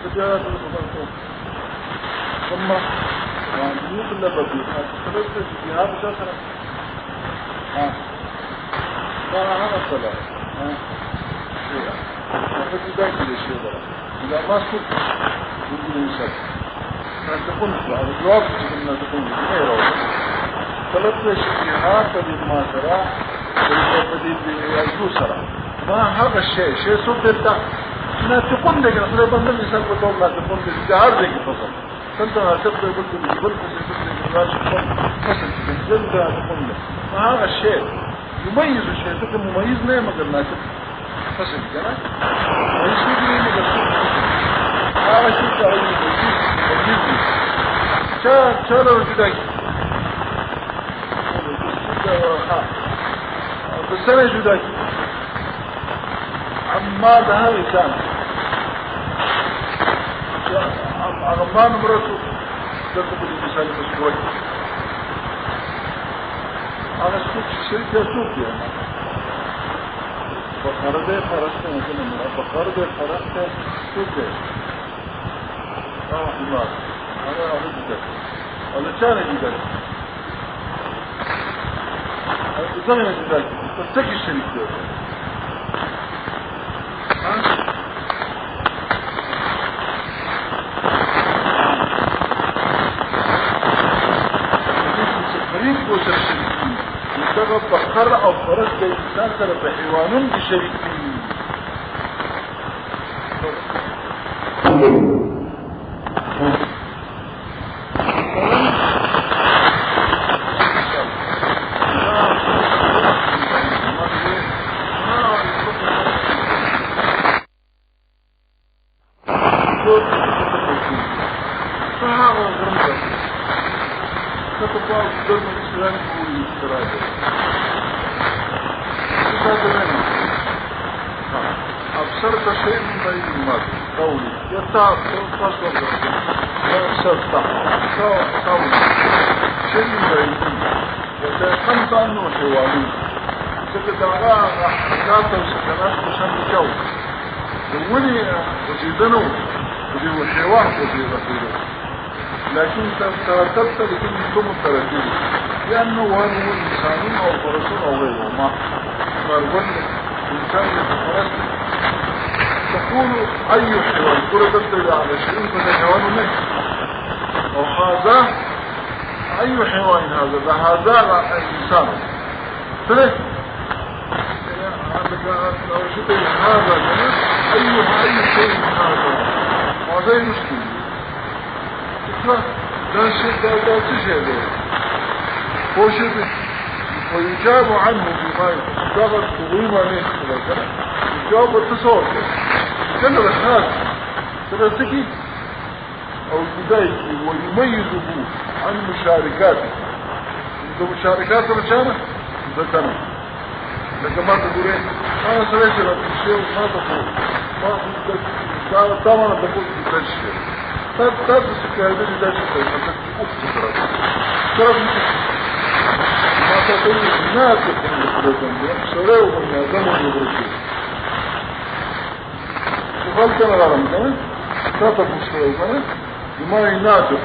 تجارة الخبر ثم يعني كل بدي ثلاثة جهات شاطرة ما هذا صلاة ففي ذلك الشيء ده إذا ما صدق يقول يسأل ما تكون هذا الجواب إنه تكون غيره ثلاثة جهات ما ترى بدي يجوسرا ما هذا الشيء شيء صدق ما تكون لك أنا بندم إنسان بتقول ما تكون لك جهار لك فصل فأنت ما تقدر قلت فصل تكون لك ما هذا الشيء يميز الشيء تكون مميز ليه ما قلنا فصل كنا مميز ليه ما قلنا هذا شيء تعيين مميز شارع جداك بالسنة جداك عما ده إنسان عمان مرته تكتب الإنسان مسكوت أنا سوق شركة سوق يعني بقرة فرسته مثلا بقرة فرسته سوق حمار أنا أقول لك ولا كان جداك زمن جداك تتكي الشركة فريق وشركين يتغب بقر أو فرس بإنسان ترى بحيوانون بشركين أبصرت شيء من بين الماضي قولي يتصل أبصرت قولي شيء من بين وتيقنت أنه حيواني تجد على حكاته وسكنات مشان الجو ولي وزيدنه وزي الحيوان وزي رفيده لكن ترتبت لكن يكون الترتيب لأنه هو إنسان أو فرس أو غيره ما فالقول إنسان فرس تقول أي حيوان كل تبتدي على شيء فالحيوان منه وهذا أي حيوان هذا إنسان ثلاث لو شبه هذا أي شيء هذا وهذا المشكلة لا شيء لا تشهد هو شبه ويجاب عنه بما يتغط قويمة نيخ يجاب التصور كلا الناس ترى أو البداية ويميزه عن مشاركاته إذا مشاركات رجالة ذكرنا لكن ما تقولين أنا سويت لك الشيء وما تقول ما طبعا تقول في تشكيل تدرس كهذه تشكيل ترى ما تقول الناس سويه من زمن الرسول وقالتنا غرام كمان تطف مستوى بما يناطق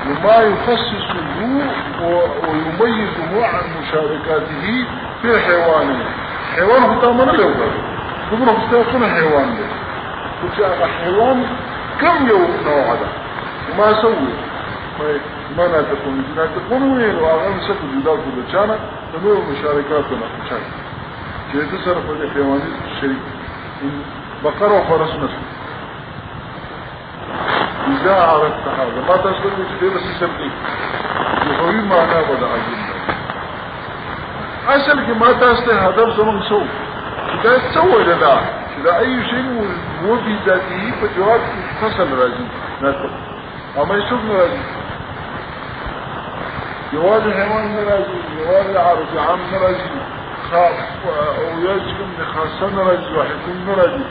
وما يخصصه ويميزه عن مشاركاته في الحيوان حيوان بتامن له تقول مستوى حيوان له وجاء حيوان كم يوم نوع هذا وما سوي ما ناتقون وين وأغاني سكوا جدال كل جانا تنوع مشاركاتنا مشارك كي تصرف الحيوانات الشريك بقرة وفرس مثل إذا عرفت هذا ما تستطيع تدير السبب يخوي معنا ولا عجل أصل ما تستطيع هذا زمن سوء إذا تسوي لنا إذا أي شيء هو في ذاته فجواب فصل راجي ناتق أما يشوف راجي جواز الحيوان نراجي جواز العرض عام نراجي خاص أو يجب من خاصة نراجي وحكم نراجي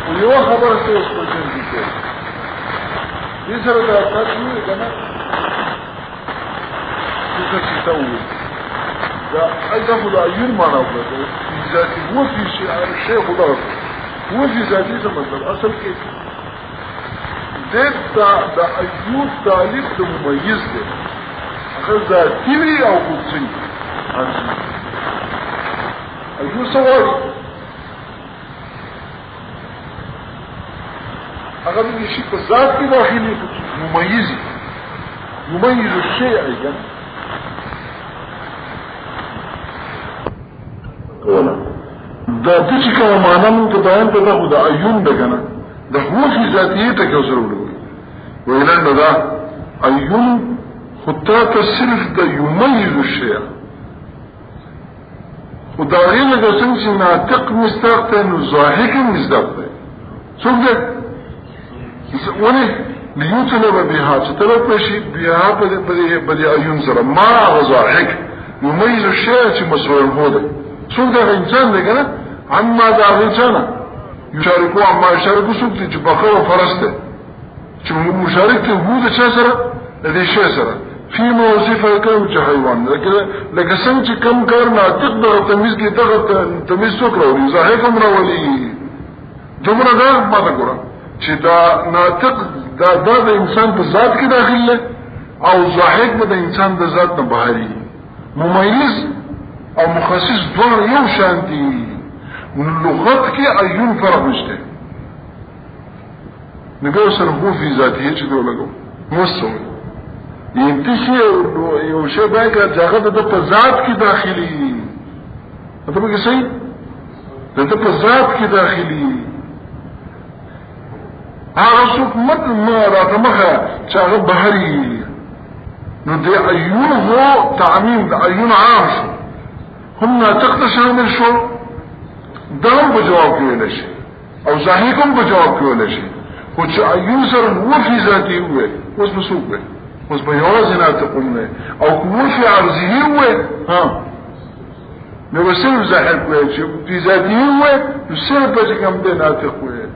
ويوا خبر سيسكو جنبي دي سر دا تاسو كنا كيف تسوي دا ايضا خدا يرمانا ولا ذاتي هو في شيء خدا هو في ذاتی څه مطلب اصل کې د ایوب طالب د ممیز دی هغه ذاتی وي او قدسي ایوب سوال هغه د شي په ذات کې داخلي مميز يميز الشيء ايضا دا د چې کوم معنا موږ بیان کړو خو د عیون دغنه د هو فی ذاتیه ته کې سره وړو ویلن دا عیون خطا صرف د یميز الشيء خدای له څنګه چې ناطق مستحق ته نو ضاحک مصداق ده څوک ده ونه ليطلب بها تطلب شيء بها بدي عيون سره ما ضاحك يميز الشيء مسؤول هو ده څوک ده انسان ده کنه عما دا انسان يشاركو عما يشاركو څوک چې بخره فرسته چې مشارک ته هو ده څه سره د شي سره في موظفه کوم چې حیوان لکه څنګه چې کم کار ناطق د تمیز کې دغه تمیز څوک راوړي ضاحک هم راولي دومره دا ما ته ګورم چې دا ناطق دا د انسان په ذات کې داخل له او ضاحک به د انسان د ذات نه بهاري مميز او مخصص دوه یو شان دي لغت کې عیون فرق نشته نګو سره هو فی ذاته چې دوه لګو موسم ينتشي یو شی باید هغه د په ذات کې داخلي ته به صحیح د په ذات کې داخلي هغه څوک ما راته مخه چې هغه بهري نو د عیون هو تعمیم د عیون عام شو هم ناطق شامل شو دام په جواب کې ویل شي او ظاهرکم په جواب کې ویل شي خو چې عیون سره هو فی ذاتی وي اوس مسوق وي اوس په یوازې ناطق نه او هو فی عرضه وي ها نو وسیل ظاهر کوي چې فی ذاتی وي نو سره په کوم د ناطق وي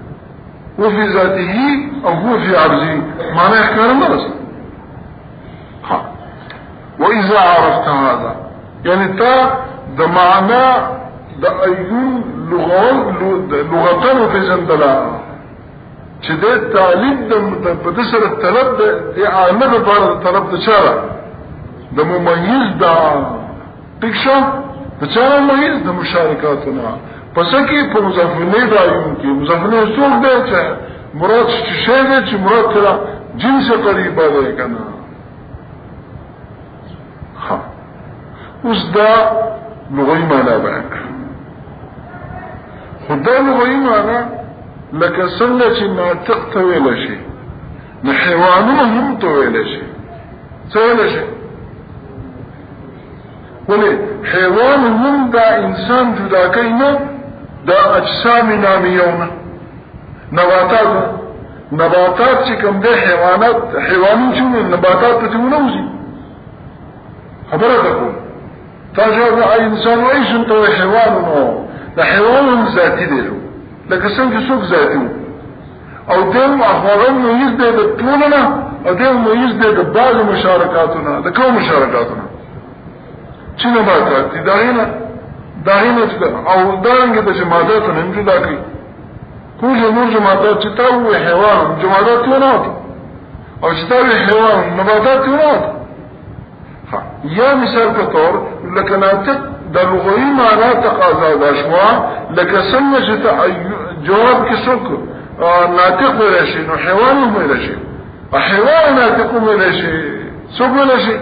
هو في ذاته او هو في عرضه معنى احكار مرس واذا عرفت هذا يعني تا ده معنى ده ايون لغتان في زندلا چه ده تعليم ده بدسر الطلب ده اعامل بارد الطلب ده چارا ده مميز ده تكشا ده چارا مميز ده مشاركاتنا پس کې په مضافنه رايون کې مضافنه څوک دی چې مراد څه دی چې مراد سره جنس قریبه ده کنه ها اوس دا لغوي معنا بیان خدای لغوي معنا لکه څنګه چې ناطق ته ویل شي نو حیوانونه هم ته ویل شي څه ویل شي ولې حیوان هم دا انسان جدا کوي نه دا اجسام نامیونه نباتات چې کوم ده حیوانون چې نباتات ته ونوزي خبره ده تاسو انسان وایي چې ته حیوان نو دا حیوان ذاتی دی لکه څنګه څوک ذاتی او دیم اخوان ممیز دی د ټولنه او دیم ممیز دی د بعض مشارکاتونه د کوم مشارکاتونه چې نباتات دي داینه او دارنګه د جماعتونو هم جدا کوي ټول نور جماعتات چې تاوي حیوان جماعتات نه او چې تاوي حیوان نباتات نه یا مثال په تور لکه ناطق د لغوي معنا تقاضا ده شوا لکه څنګه چې جواب کې څوک ناطق ولا شي نو حیوان هم ولا شي حیوان ناطق ولا شي څوک ولا شي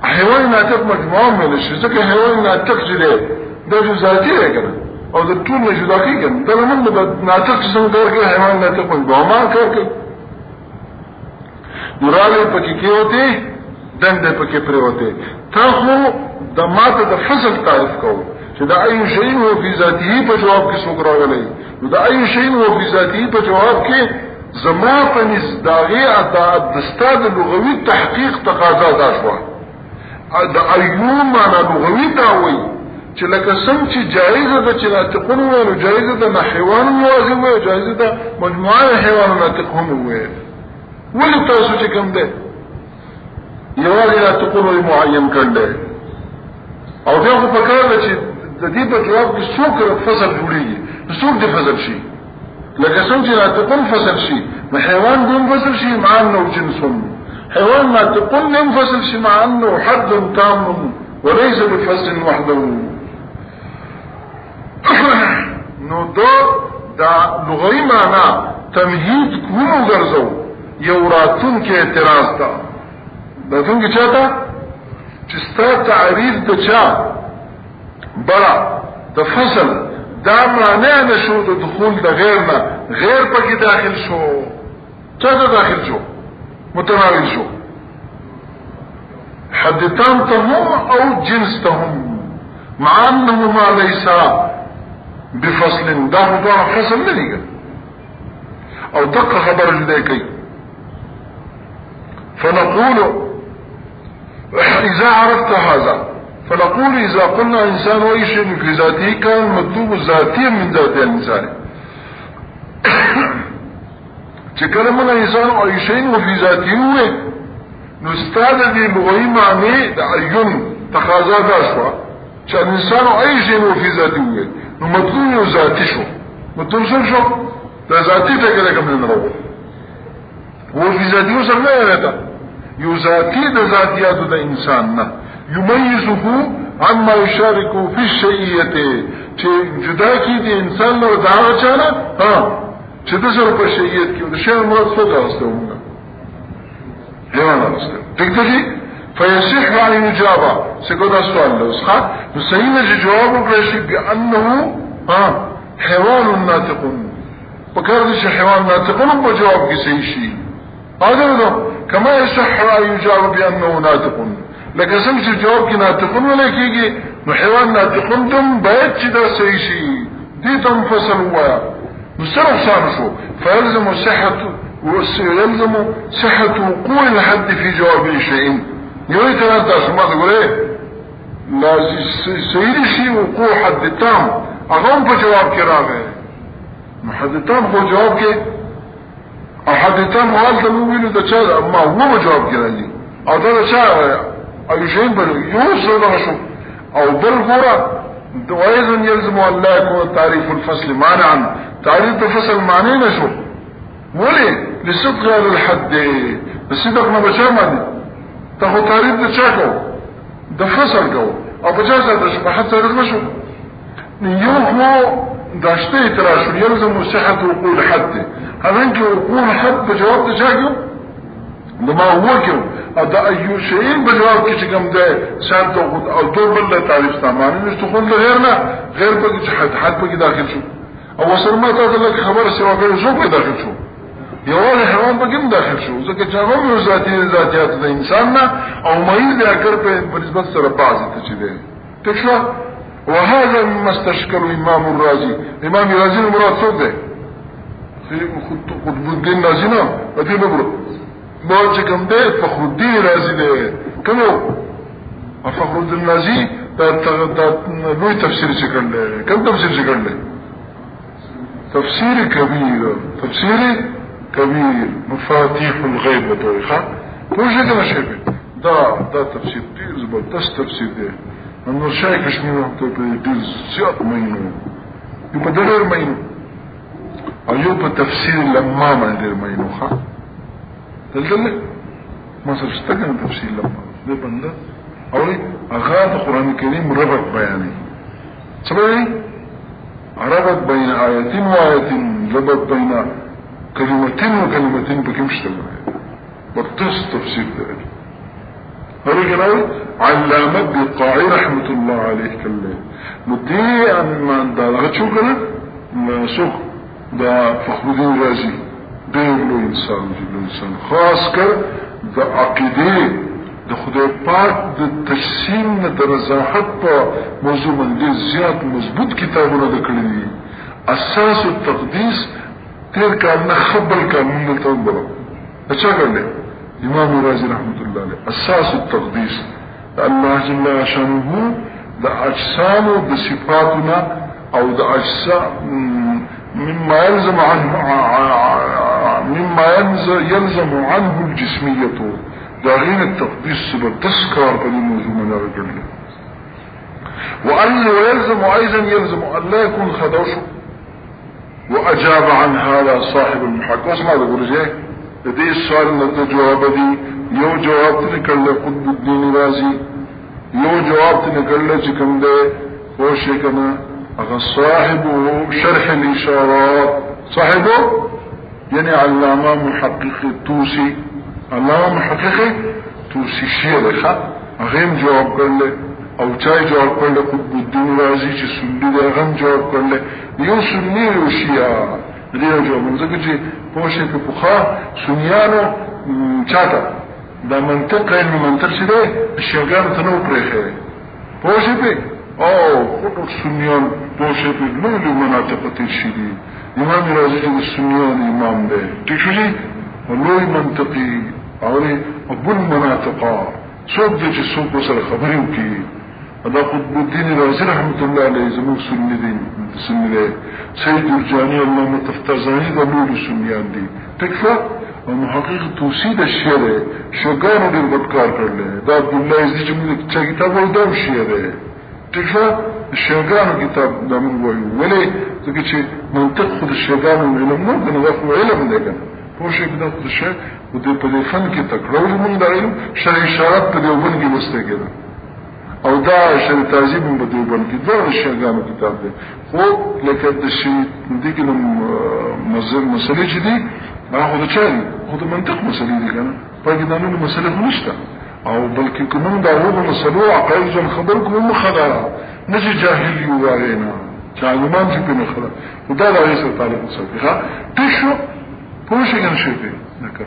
حیوان ناطق مجموعه ولا شي ځکه حیوان ناطق چې ده د ذاتي راګره او د ټول نه جدا کیږي دا موږ د ناطق څنګه درګه حیوان ناطق مجموعه ما کوي نوراله پکې کې وته دند پکې پرې وته تا خو د ماته د فصل تعریف کوو چې دا اي شی هو په ذاته په جواب کې څوک راغلی نو دا اي شی هو په ذاته په جواب کې زما په نس داغه د استاد لغوي تحقیق تقاضا ده شو د ایوم معنا لغوي دا وایي چې لکه څنګه چې جایزه ده چې ناطقون وایي جایزه ده حیوان موازی وایي جایزه ده مجموعه حیوان ناطقون وایي ولې تاسو چې کوم ده یوازې ناطقون وایي معین کړل او دا خو پکاره چې د دې په جواب کې څوک فصل جوړيږي څوک د فصل شي لکه څنګه چې ناطقون فصل شي نو حیوان دون فصل شي مع انه جنس حيوان ناطقون ينفصل شي مع انه حد تام وليس بفصل وحده نو دا لغوي معنا تمهید کومو ګرځو یو راتون کې اعتراض تا دا څنګه چاته چې ستا تعریف د چا بڑا د فصل دا معنی نشو د دخول د غیر نه غیر پکې داخل شو چاته داخل شو متناول شو حدتان تهم او جنس تهم مع انهما ليس بفصل دا موضوع فصل نه دی او دقه خبر دې کوي فنقول اذا عرفت هذا فنقول اذا قلنا انسان اي شيء في ذاته كان مطلوب ذاتيا من ذات الانسان چې کله موږ انسان اي شيء في ذاته وي نو استاد دې لغوي معنی د عيون تقاضا ده شو چې انسان اي شيء في ذاته وي نو مطلوب ذاتي شو مطلوب شو د ذاتي ټکر کوم نه راو هو في ذاته سره نه راځي یو ذاتي د ذاتيات د انسان نه يميزه عما يشارك في الشيئيه چې جدا کی د انسان له دا چانه ها چې د سره په شیئیت کې د شی مراد څه راځي موږ حیوان راځي دغه دي فيصح عن الاجابه څنګه سوال له ښه نو صحیح نه جواب ورکړي بانه حيوان ناطق فكر دي حيوان ناطق په جواب کې صحیح شي هذا كما يصح ان يجاب بانه ناطق لکه څنګه چې جواب کې ناطق نه لکېږي نو حیوان ناطق دم باید چې دا صحیح شي دي تم فصل وایا مصرف شو فيلزم صحة وقوع الحد في جواب شيء يريد أن تسمع تقول لا سيد شيء وقوع حد تام أقوم بجواب كرامه حد تام هو جواب كي حد تام هو أنت مؤمن ده شيء أما هو بجواب كرامه أو ده شيء أي شيء بل يوصل ده شو أو بالغورة وأيضا يلزم أن لا يكون تعريف الفصل مانعا تعريف الفصل معنی نشو ولی لصدق هذا الحد الصدق ما بشامل تاخو تعريف ده چاکو ده فصل کو او بجازة ده شبه تعريف نشو يوهو داشته اتراشو يلزم صحة وقوع الحد هذا وقوع الحد بجواب ده چاکو ده ما هو کیو دا ایو شئین بجواب کی چکم ده شانتو خود او دو بلده تعریف تامانی نشتو خود لغیرنا غیر پاکی چه حد پاکی داخل شو او وصل ما تاته لك خبر سوا کړو شو په داخل شو یوه حیوان په کوم داخل شو ځکه چې هغه یو ذاتيات د انسان نه او مېز د اگر په نسبت سره بعضی ته چي دي تکشو وهذا مما استشكل امام الرازي امام الرازي مراد څه ده قطب الدين رازي نه دې نبره ما چې کوم ده فخر الدين رازي ده کومو فخر الدين رازي دا لوی تفسیر څنګه کوم تفسیر څنګه تفسير كبير مفاتيح الغيب بطريقة توجد نشبه دا تفسير دي زبردست تفسير دي انه شاي كشمير دي زياد مينو يبقى دلير مينو ايوب تفسير لما ما دير مينو دلدل ما سرشتغل تفسير لما دي بنده اولي اغاد القرآن الكريم ربط بياني سبعي ربط بين آية وآية ربط بين كلمتين وكلمتين بكمش تلمي بطس تفسير ذلك هرجل علامة بالقاعي رحمة الله عليه كله مدي عن ما اندالغت شو كده سوق دا فخر الدين الرازي دير انسان خاص كر دا عقيدة دا خدای پاک دا تجسیم دا رضاحت پا موضوع من دیر زیاد مضبوط کتابونه دا کردی اساس التقدیس تیر کارنا خبر کارنا ملتون برا اچھا کرلے امام رازی رحمت اللہ علیہ اساس التقدیس دا اللہ جل شانه دا اجسام و دا صفاتنا او دا اجسام مما يلزم عنه الجسمية دا غير التقديس زبردست کار په دې موضوع باندې راغلی وأن يلزم أن لا يكون خدوشه. وأجاب عن هذا صاحب المحقق. واسمع تقول جاي لدي السؤال الذي جواب دي يو جواب تنكال قطب الدين رازي يو جواب تنكال جكم دي وشيكنا أغا صاحبه شرح الإشارات صاحبه يعني علامة محقق توسي علامة محقق توسي شيرخة أغيم جواب قال له او چای جواب کړل قطب الدین رازی چې سنی دا غم جواب کړل یو سنی او شیعه دې جواب موږ چې پوښتنه په پوخا سنیانو چاته دا منطق علم منطق څه دی شیعاګانو ته نو پرېخه پوښتنه او خود سنیان پوښتنه په نورو مناطق ته شي دي امام رازی د سنیان امام دی ټیکشي ولوی منطقي او ابو المناطقه څوک دې چې څوک سره خبرې وکړي دا قطب الدین رازی رحمت الله علیه زموږ سنی دي سنی دی سید جرجانی علامه تفتزانی د نور سنیان دي تکفه او محقق توسید الشعر شوګانو دې بدکار کړل دا عبد الله عزیز چې موږ چې کتاب ولدم شعر تکفه شوګانو کتاب د موږ وایو ولې ځکه چې منطق خود شوګانو علم نه کنه دا علم دی کنه پوښښ کده د شعر او د په فن کې تکرار موږ دا علم شرع اشارات په دیوبند کې وسته کېده او دا شرع تعذيب په دیوبند کې دا شوګانو کتاب دی خو لکه د شي د دې کوم مسلې چې دي هغه د چاري خو د منطق مسلې دي کنه په دې دانو مسلې نشته او بلکې کوم دا وګړو مسلو عقاید جن خبر کوم خبره نشي جاهل یو واینا چې علمان چې په مخه ودا د رئیس تعالی څخه تشو پوښتنه شي نکړ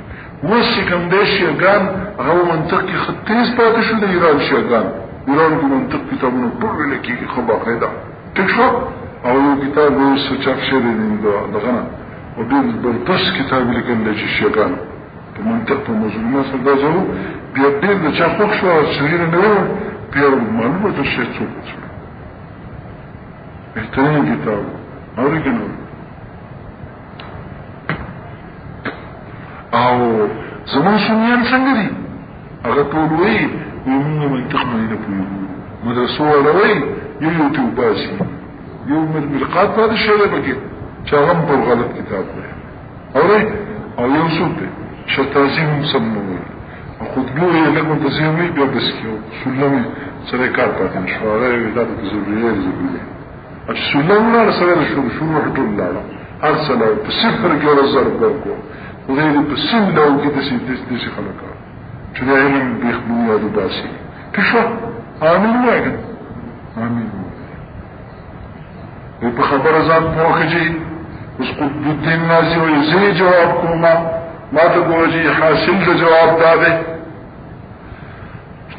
وڅ کوم د شیګان هغه منطق کې خطیز پاتې شو د ایران شیګان ایران کې منطق کتابونه ټول لیکي خو باقاعده تشو او یو کتاب اوس چاپ شوی دی دغه او دې بلتس کتاب لیکل چې شیګان په منطق په موضوع سره دا ځو بیا دې د چا خوښ شو شریر نه و بیا معلومه ده چې څه څه بهترین کتاب اورګنو او زمون سنیان څنګه دي هغه ټول وی موږ منطق نه پوهیږو مدرسو ولوي یو ته باسي یو مرقات هذا الشيء بقى چاغم پر غلط کتاب دی او یو څوک شتازیم سموي او خودګو یې له منتظمي بیا بس کیو سلمي سره کار پاتې شو هغه د ضروري دی او سلمونه سره شروع ټول لاله ارسله په صفر کې ورزر ورکو وغير په سن لو کې د څه خلک چې علم بيخبو یادو باسي کښه امين واګ امين په خبره ځان پوښتنه اوس قطب الدین نازي او زه جواب کوم ما ته ګورځي حاصل د جواب داده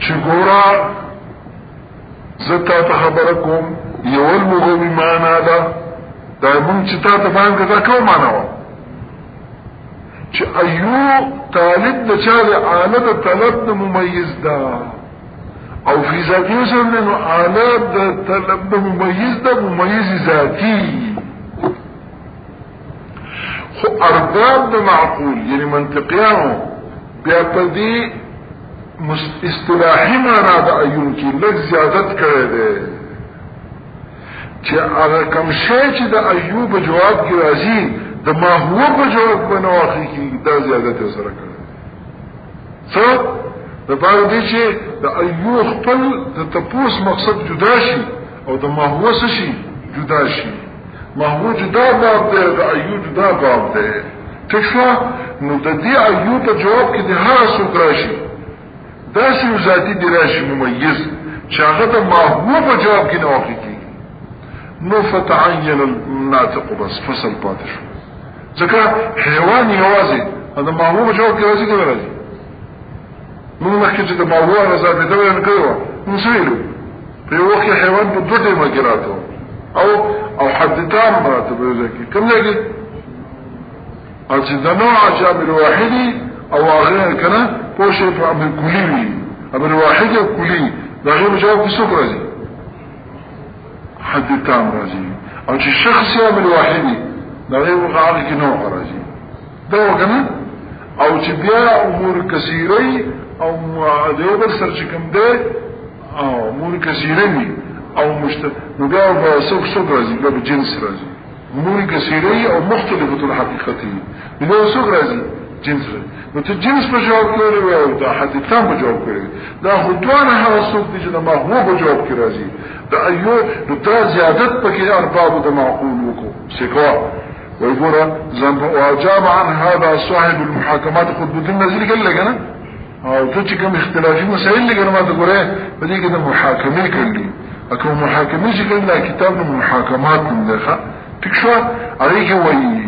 چې ګورا زتا ته خبره کوم یو المغوي معنا ده دا مونږ چې تاسو باندې دا کوم معنا و چې ایو طالب د چا د آلت طلب د ممیز ده او فی ذاتی سره نو آلت د طلب د ممیز ده ممیز ذاتی خو ارباب د معقول یعنی منطقیانو بیا په دې اصطلاحي معنا د ایون کې لږ زیادت کړی دی چې هغه کوم شی چې د ایوب جواب کې راځي د ما هو په جواب بنواخي کې دا زیادت سره کړی څو د پاره دي چې د ایوب خپل د تپوس مقصد جدا شي او د ما هو شي جدا شي ما هو جدا باب دی د ایوب جدا باب دی تشوا نو د دې ایوب په جواب کې د هر څوک راشي دا شی ذاتی دی راشي ممیز چې هغه د ما هو په جواب کې نه واقع کیږي نو فتعين الناطق بس فصل پاتې شو ځکه حیوان یوازې دا ما هو په جواب کې راځي کنه راځي نو مخکې چې د ما هو راځي په دوه نه کړو نو سویلو په یو وخت حیوان په دوه ټیمه کې راځي او حد تام مراتب ځکه کوم لګي او چې د نوع جامل واحدي او غیر کنه پوښي په امر کلی وي امر واحد او کلی دا غیر جواب څه راځي حد تام راځي او چې شخصي امر واحدي دا غیر مقابل کې نوع راځي دا وکنه او چې بیا امور کثیره او معادله سره چې کوم ده او امور کثیره وي او نبيع سوق رازي باب جنس رازي امور كثيرة او مختلفة الحقيقة بلو سوق رازي جنس رازي نو تجنس بجواب كوري او دا حديثان بجواب كوري دا خدوانا هوا سوق دي جدا ما هو بجواب كي رازي دا ايو دا زيادت بكي ارباب دا معقول وكو سيكوا ويقول واجاب عن هذا صاحب المحاكمات خد بدون نزيل قال لك انا او تجي كم اختلافي مسائل اللي ما تقول ايه بدي كده محاكمه كلي اكو محاكمه كلها كتاب المحاكمات من ذا تكشف عليك وي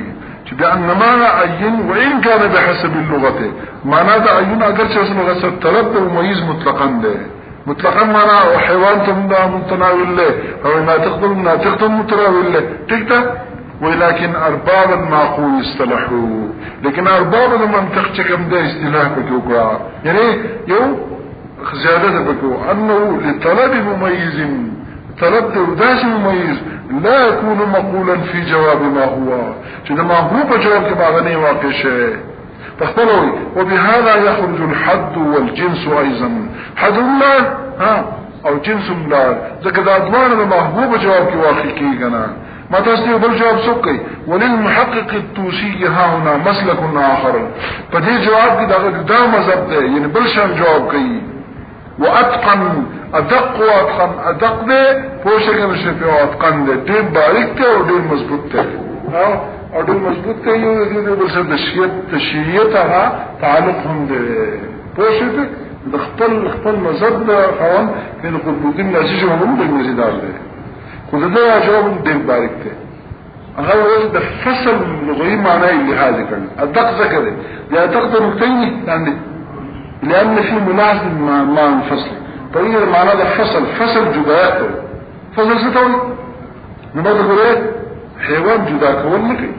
بأن معنى عين وإن كان بحسب اللغة معنى ذا عين أقل شيء اسمه غسر طلب ومميز مطلقا ده مطلقا معنى وحيوان تمنع متناول له أو ما تقدم متناول له تكتب ولكن أرباب المعقول يصطلحوا لكن أرباب المنطق كم ده اصطلاح بكوكا يعني يو زيادة بكو أنه لطلب مميز طلب داس مميز لا يكون مقولا في جواب ما هو ما هو بجواب كما غني واقع شيء فاختلوا وبهذا يخرج الحد والجنس أيضا حد الله أو جنس الله ذكذا أدوان ما هو بجواب كواقع كي غنا ما تستطيع بالجواب سكي وللمحقق التوسي ها هنا مسلك آخر فدي جواب كده دا مذهب ده يعني بلشان جواب كي واتقن ادق واتقن ادق ده پوشك نشفه واتقن ده دير باریک ده و دير مضبوط ده او دير مضبوط ده يو دير بلشان تشييت ها تعلق هم ده پوشك ده اختل مذهب ده خوان كانوا قلبودين ناسيش هم ده المزيدار ده خود ده جواب دير باریک ده هذا ده فصل لغوي معناه اللي هذا كان ادق ذكره ده تقدر نكتيني يعني لأن في ملازم مع الفصل طريقة المعنى ده فصل جداء فصل ستوي نبقى تقول ايه حيوان جداء كون لكي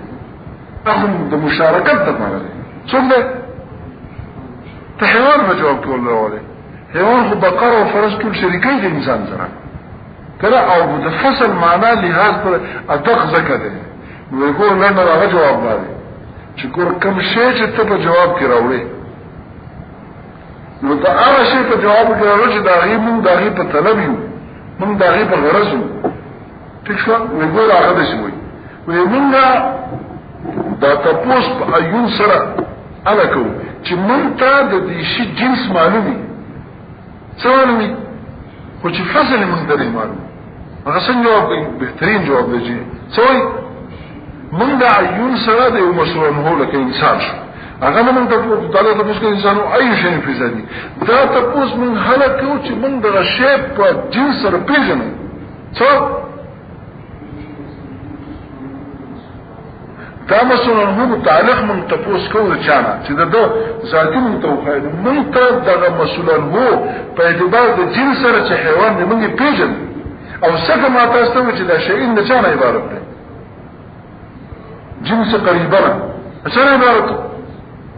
اخذ ده مشاركات ده معنى ده شوف ده تحيوان فجواب كون له عليه حيوان خب بقرة وفرس كل شريكين الانسان زرع كده او ده فصل معناه لهذا ادق ذكا ده ويقول لنا لا جواب مالي شكور كم شيء تبقى جواب كراوليه نو دا هغه شی په جواب کې راځي چې دا غي مونږ دا غي په طلب یو مونږ دا غي په غرض یو ٹھیک شو وګور هغه د شوی وی مونږ دا تاسو په ایون سره الکو چې مونږ ته د دې شی جنس معلومي څومره خو چې فصل مونږ ته معلوم هغه څنګه جواب بهترین جواب دی څوی مونږ دا ایون سره د یو مسؤل هو لکه انسان شو اگر من تعالی تپوس که انسانو ای شئی فیصدی دا تپوس من حلق کیو چی من دا شیب پا جنس سر پیجنو چو دا مسئول انہو متعلق من تپوس کیو دا چانا چی دا دو ذاتی من توقعید من تا دا مسئول انہو پا اعتبار دا جنس سر چی حیوان دی منگی پیجن او سکا ماتاستوی چی دا شئین دا چانا عبارت دی جنس قریبانا چانا عبارتو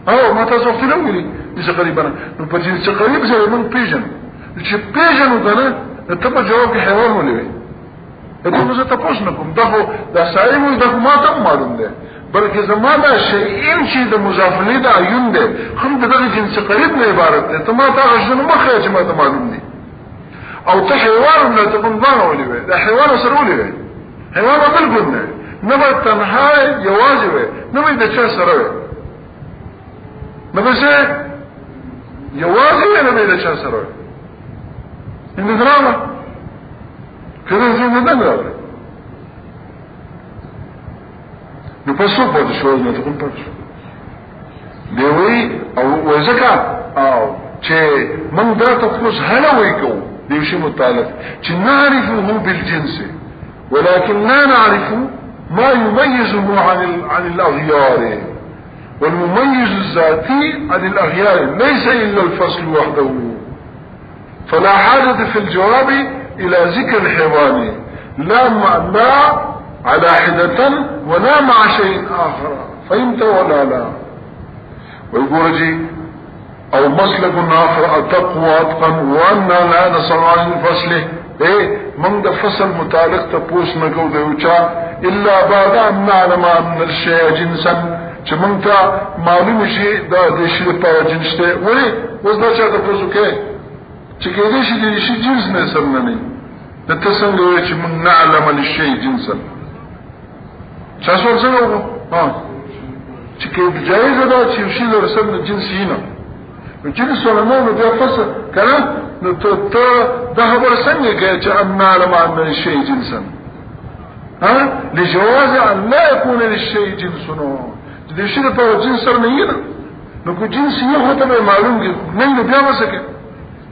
او ما تاسو خپل ویلي چې قریبا نو په دې چې قریب سره موږ پیژنو چې پیژنو کنه ته په جواب کې حیوان ولې ته څه تاسو نه کوم دغه د سايمو دغه ما ته معلوم ده بلکې زمانه شیئین چې د مضاف الیه د عیون ده هم دغه جنس قریب نه عبارت ده ته ما ته غشنه مخه چې ما ته معلوم دي او ته حیوان نه ته کوم ځان ولې ده حیوان سره ولې حیوان بالکل نه نه تنها یوازې نه د چا سره نبسه يوازي انا بيدا چا سره ان دراما كده زي ما ده نو پسو پد شو نه ته کوم پد دی وی او وزکا او چې من دا تفوس هلا ويكو دی شي متعلق چې نعرفه بالجنس ولكن لا نعرف ما يميزه عن الاغيار والمميز الذاتي عن الأغيار ليس إلا الفصل وحده فلا حاجة في الجواب إلى ذكر الحيوان لا على حدة ولا مع شيء آخر فهمت ولا لا ويقول جي أو مسلك آخر أتقوى أتقن وأننا لا نصر عن الفصل من ده فصل متعلق تپوس نکو دیوچا إلا بعد أن نعلم أن الشيء جنسا چې مونږ ته معلوم شي دا د شی په جنس ته ولی اوس دا چې تاسو کې چې کې دې شي جنس نه سم نه نتسنگ چې من نعلم للشيء جنسا چا سوال څنګه وو چې کې جایز ده چې شی له رسم جنسي نه جنس ولا نو بیا فصل کنه نو ته دا خبر څنګه کې چې ان نعلم عن الشيء جنسا لجواز ان لا يكون للشيء جنس نو دې شی په جنس سره نه نه نو کو جنس یو هته معلوم دي نه بیا وسکه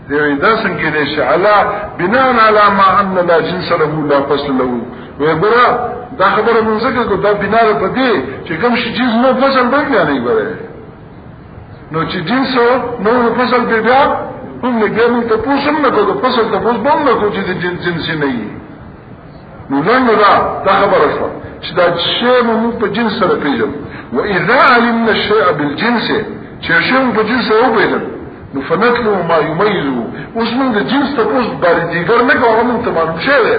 دی دا څنګه دې شعلا بناء على ما ان لا جنس له لا فصل له وګرا دا خبره مونږ کو دا بناء په دې چې کوم شي جنس نو فصل باندې نه غره نو چې جنس نو فصل به بیا هم نه ګرځي ته پوښتنه نه کوو فصل ته پوښتنه نه کوو چې جنس نه وي نو څنګه دا خبره شو چې دا شی مو په جنس سره پیژنو واذا علمنا الشيء بالجنس چې شی په جنس سره وپیژنو نو فنتلو ما يميزه اوس موږ د جنس ته پوښت باندې دیګر نه کوو موږ ته معلوم شوی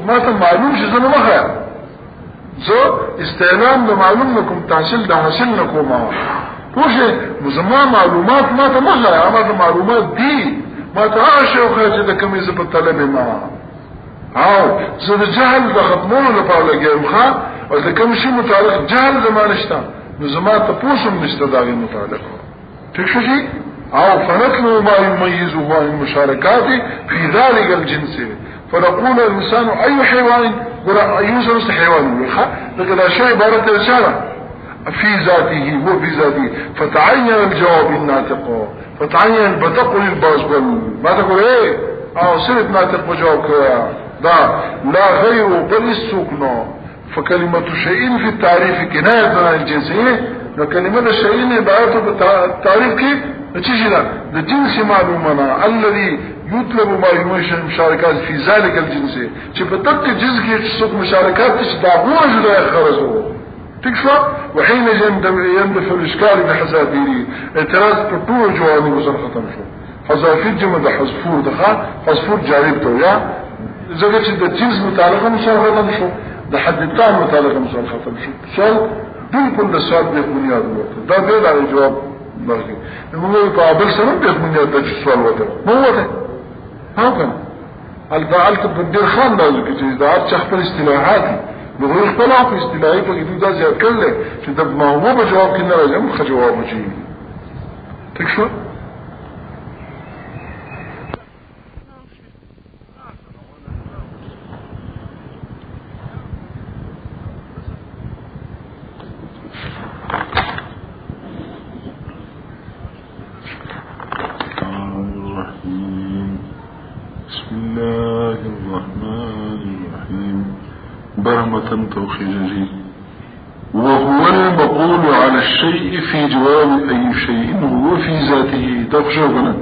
ما ته معلوم شي زنه مخه زه استعلام د معلوم نکوم تحصیل د حاصل نکوم پوښه مزما معلومات ما ته مخه ما معلومات دي ما ته عاشق چې د کومې ز په طلب ما او زه د جهل د ختمولو لپاره لګیم ښا او د کوم شي متعلق جهل زمانه شته نو زما ته پوښم نشته دا غي متعلق ٹھیک شي او فنتلو ما يميزه عن المشاركات في ذلك الجنس فنقول الانسان اي حيوان يوجد حيوان لكن هذا شيء عبارة رسالة في ذاته هو في ذاته فتعين الجواب الناطق فتعين البتق للباسبل ما تقول ايه او سنة ناطق وجواب دا لا غير بل السكن فكلمة شيء في التعريف كناية عن الجنسية وكلمة الشيء عبارة بالتعريف كيف نتيجة الجنس معلومنا الذي يطلب ما يمشي المشاركات في ذلك الجنس شبتك جنس كي تسوق مشاركات تشدعوه جدا يخرجوه تكفى وحين يندفع الاشكال بحذافيره اعتراض بطول جواني وصل ختم شو حذافير جمع ده حذفور دخل حذفور جاربته يا اذا قلت الجنس متعلقه مصال ختم شو ده حددتان متعلقه مصال ختم شو سؤال بالكل ده سؤال بيت بنياد الوقت ده بيد على الجواب باقي نقول قابل سنة بيت بنياد ده السؤال وقت ما هو ده هكذا هل فعلت بدير خان ده اذا عاد شخص الاستلاحاتي نقول اختلاف في استلاحي فقدو دا زياد كله چې د موضوع په جواب کې نه راځي مخ جواب وشي تکشو بسم الله الرحمن الرحيم برمة توخيجي وهو المقول على الشيء في جواب أي شيء هو في ذاته تخشونا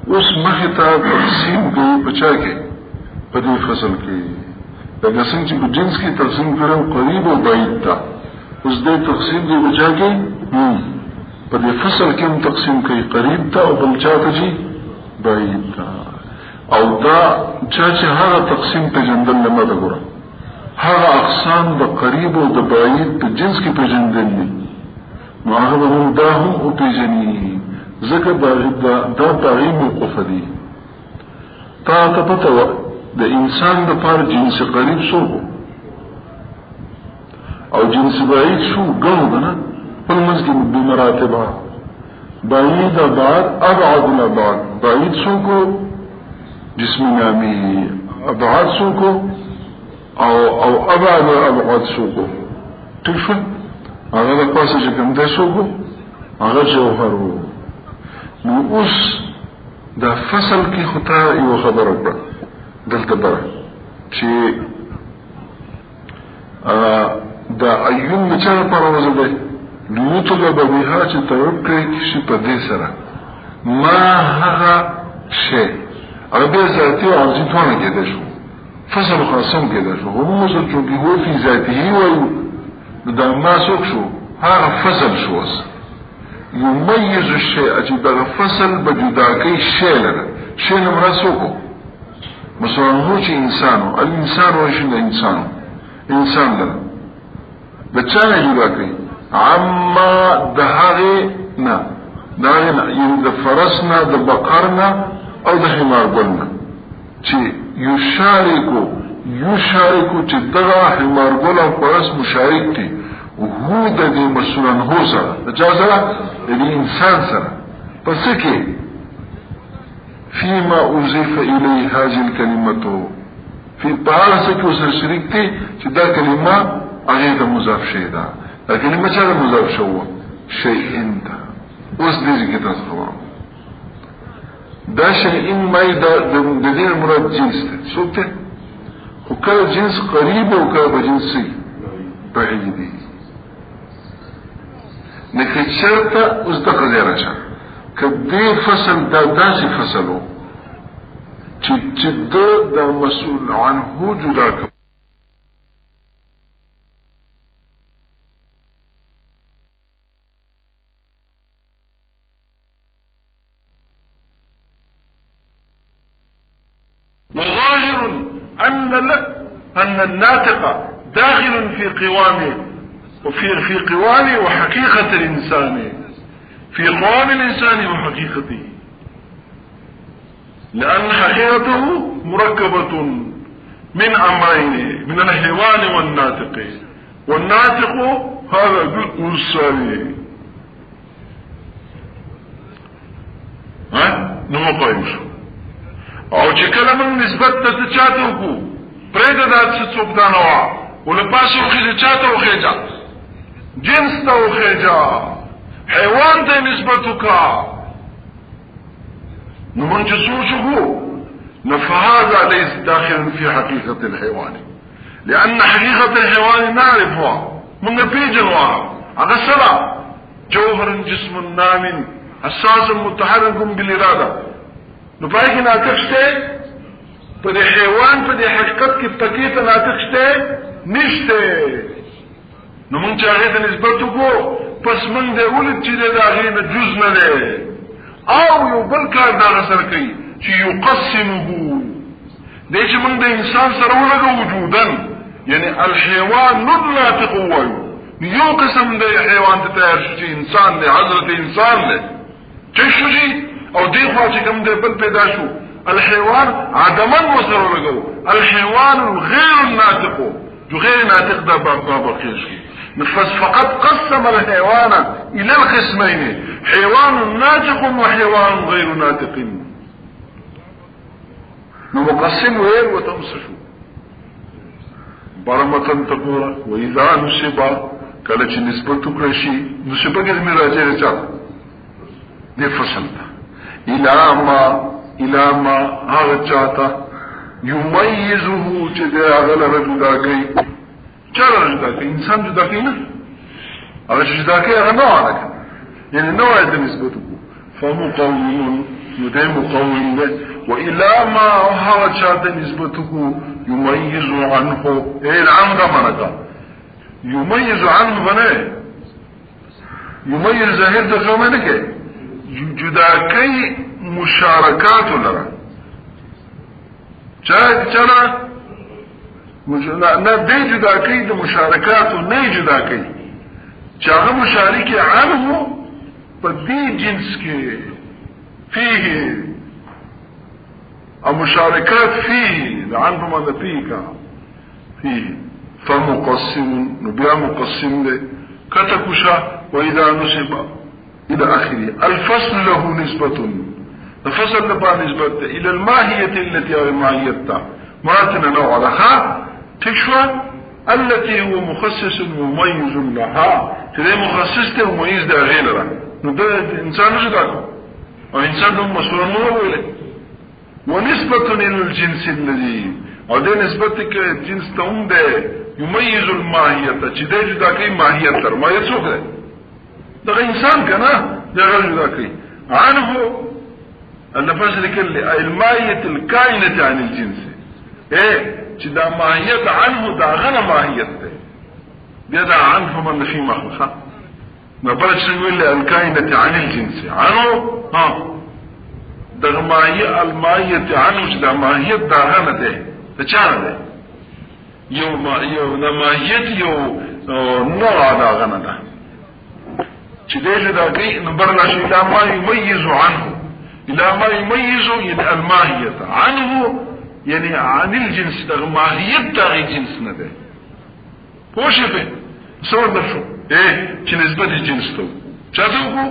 اسمه تقسيم کو بچاکے پدې فصل کې دا څنګه چې جنس کې تقسیم کړو قریب او بعید تا اوس دې تقسیم دی بچاکے پدې فصل کې هم تقسیم کوي قریب تا او بل چاته جی بعید تا او دا چې هغه تقسیم په جندل نه ده ګره هغه اقسام د قریب او د بعید په جنس کې پیژندل دي نو هغه هم دا هم او پیژني ځکه دا تعین موقوف دي تا ته پته و د انسان د پر جنس قریب شو او جنس بعید شو ګڼو نه په مسجد په مراتبه بعید بعد ابعد الابعاد بعید شو کو جسم نامی ابعاد شو کو او ابعد ابعاد سوقو تشو هغه د پاسه چې کوم ده سوقو هغه جوهر وو نو اوس دا فصل کې خطا یو خبره ده دلته بره چې دا ایون چې په راوځي ده نو ته به بها چې توقع شي په دې سره ما هغه شی هغه ذاتي او ځینونه کې ده شو فصل خاصم كده شو هو مصر چونکه هو في ذاته ويو دا ما سوق شو هذا فصل شو يميز الشيء اجي دا فصل بجداكي شيء لنا شيء نمرا سوقو مثلا هو شي انسانو الانسان وش انسان لنا بچانه جداكي عما دهاغي نا دهاغي نا يعني دا فرسنا دا بقرنا او دا حمار قلنا چه یشارکو چې دغه حمار ګل او پرس مشارک دي هو د دې مسولن هو سره د چا سره د انسان سره پس کې فيما اضيف اليه هذه الكلمه في پارس کې اوس شریک دي چې دا کلمه هغه د مضاف شي دا کلمه چې مضاف شو شيء انت اوس دې کې تاسو خبرو دا شيء مای د دې مراد جنس ته څوک خو کله جنس قریب او کله جنسي بعید دي نکه شرطه اوس د قضیه راشه کدی فصل دا داسې فصلو چې د مسؤول عنه جدا کوي وظاهر أن الناطق داخل في قوامه وفي قوام وحقيقة الإنسان في قوام الإنسان وحقيقته لأن حقيقته مركبة من أمرين من الحيوان والناطق هذا جزء الثاني نمو قائم شو او چې کله موږ نسبت ته چاته وکړو پرېږده دا څه څوک دا نه وه له پاسه وخېږه چاته وخېږه جنس ته وخېږه حیوان ته نسبت وکړه نو موږ چې سوچ وکړو فهذا ليس داخلا في حقيقة الحيوان لأن حقيقة الحيوان نعرفها موږ پېژنو هغه سره جوهر جسم نام حساس متحرك بالإرادة نو پای کې ناطق شته په دې حیوان په دې حقیقت کې پکې ته ناطق شته نشته نو مونږ هغه ته نسبت وکړو پس مونږ دې ولې چې دا هغه نه جز نه ده او یو بل کار دا سره کوي چې يقسمه دې چې مونږ د انسان سره ولګو وجودن یعنی الحيوان ناطق وایو یو قسم د حیوان ته تیار شي انسان له حضرت انسان له چې شي او دی خوا چې کوم دی بل پیدا شو الحيوان عدما وسره لګو الحيوان غير الناطق جو غير ناطق دا باقي شي نفس فقط قسم الحيوان الى القسمين حيوان ناطق وحيوان غير ناطق نو مقسم وير وتمسشو برمتن تقول واذا نسب کله چې نسبت وکړي شي نسبت کې مراجعه راځي دې فصل الى ما هغه چاته يميزه چې دا غلره جدا کوي چرته جدا کوي انسان جدا کوي نه هغه جدا کوي هغه نه وایي یعنی نو د نسبت فمقوم يدام مقوم له والى ما هغه چاته نسبته يميز عنه العمد منك يميز عنه بنه يميز ظاهر د زمانه کې جدا کوي مشارکات لرا چرا نه دی جدا کوي د مشارکات نه جدا کوي چې هغه مشارک عنه په دې جنس کې فيه المشاركات فيه عنه ما فيه فمقسم نبيع مقسم له كتكشا وإذا نسب إلى آخره الفصل له نسبة الفصل لبا نسبة إلى الماهية التي هي ماهيتها مراتنا نوع لها تشوى التي هو مخصص ومميز لها ترى مخصص ومميز ده غيرها نبدأ إنسان نجدكم وإنسان هم مسؤولون مولي ونسبة إلى الجنس الذي وده نسبتك الجنس تهم ده يميز الماهية تجده جدا كي ماهية تر ماهية سوك ده ده إنسان كنا ده غير جدا كي عنه النفس لكي الماهية الكائنة عن الجنس ايه جدا ماهية عنه ده غنى ماهية ده ده عنه من في مخلصة نبالك سنقول الكائنة عن الجنس عنه ده ماهية الماهية عنه جدا ماهية ده غنى ده چانه ده یو ماهیت یو نوع دا غنه ده چې دې دا کوي نمبر نشي الى ما يميز عنه الى ما يميز الى الماهیت عنه يعني عن الجنس ده ماهية داغي جنس نده پوشه به صور درشو چې نسبت جنس ته چاته وګو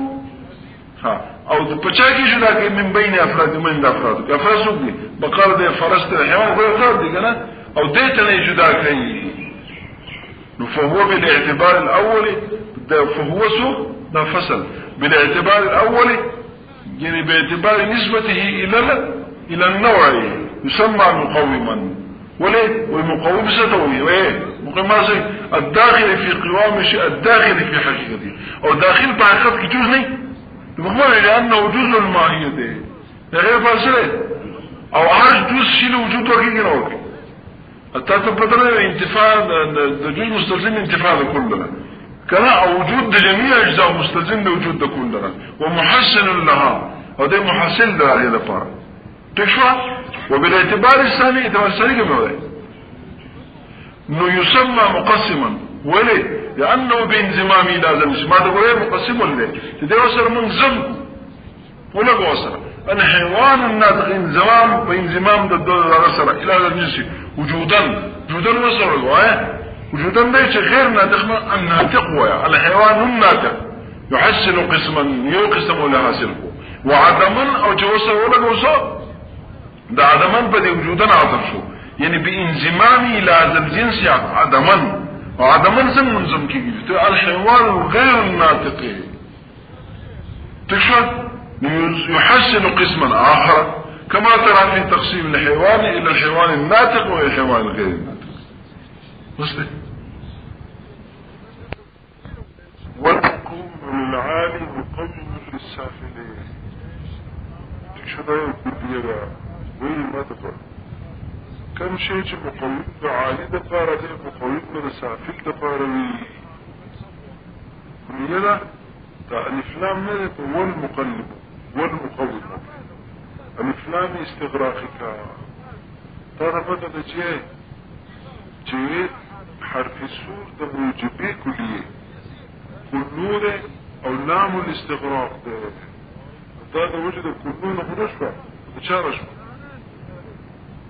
ها او په چا کې جدا کې من بین افراد من افراد افراد دي بقره د فرست حیوان غو افراد دي کنه او دته نه جدا کوي نو فهو بالاعتبار الاول فهو سو ده فصل بالاعتبار الاول يعني باعتبار نسبته الى النوع يسمى مقوما وليه والمقوم ستوي وايه مقوم الداخل في قوام الشيء الداخل في حقيقته او داخل بحقيقة جزء ني مقوم لانه جزء الماهية ده غير فاصله او عرض جزء شيء وجود وكي كنوك التاتبتنا انتفاع جزء مستلزم انتفاع كلنا كما وجود جميع اجزاء مستلزم لوجود كلنا ومحسن لها وده محسن لها هذا فارق تكفى وبالاعتبار الثاني يتوسل كما انه يسمى مقسما وليه لانه بانزمامه لازم ما تقول مقسم ولا تدوسر منظم ولا قوسر الحيوان الناطق انزمام بانزمام ضد الرسل الى الجنس وجودا وصل وجودا ليس غير ناطق الناطق هو الحيوان الناطق يحسن قسما يقسم لها سلكه وعدما او جوسر ولا قوسر ده عدما بدي وجودا عطف شو يعني بانزمامي الى هذا الجنس عدما وعدما زم منظم كيف الحيوان غير الناطق تشهد يحسن قسما اخر كما ترى في تقسيم الحيوان الى الحيوان الناطق والى الحيوان الغير الناطق وصلت والحكم العالي مقوم للسافلين تشهد يا وين ما تقول كم شيء مقوم عالي دفاره ده مقوم للسافل دفاره ويلا الافلام نه هو المقلب والمقوم الافلام استغراقك طرفت ده جي حرف السور ده موجبه كليه كنور او لام الاستغراق ده وجد كنون خرشفه تشارش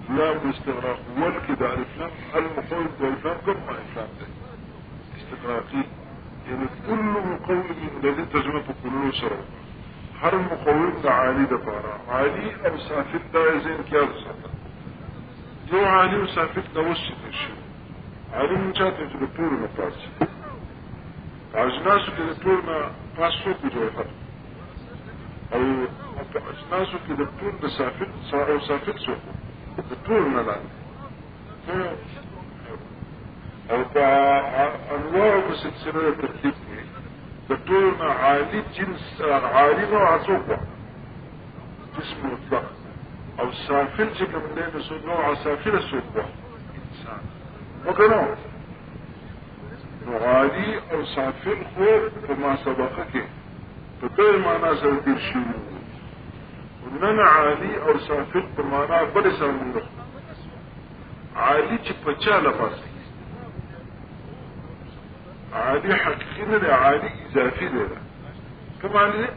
لام الاستغراق والكده الافلام المقوم والافلام كم افلام ده استغراقي يعني كل مقوم الذي ترجمته كله سرور هر مقوم ده عالي دفارة عالي او سافل ده زين كيال سافل جو عالي وسافل ده وسط الشيء عالي من جاته في الدكتور مقاسي اجناسه في الدكتور ما قاسوك بجوهر او اجناسه في الدكتور بسافل او سافل سوق الدكتور ملان او انواع بسلسلة ترتيب دكتورنا عالي جنس عالي نوع صوبة جسم مطلق او سافل جكم لين نوع سافل صوبة انسان وكنوع عالي او سافل خوف فما سبقك فكل معنى سوكر شنو وننا عالي او سافل فمعنى بلس المنخ عالي چپچا لفظ عالي حقيقي عالي اضافي ده كم عالي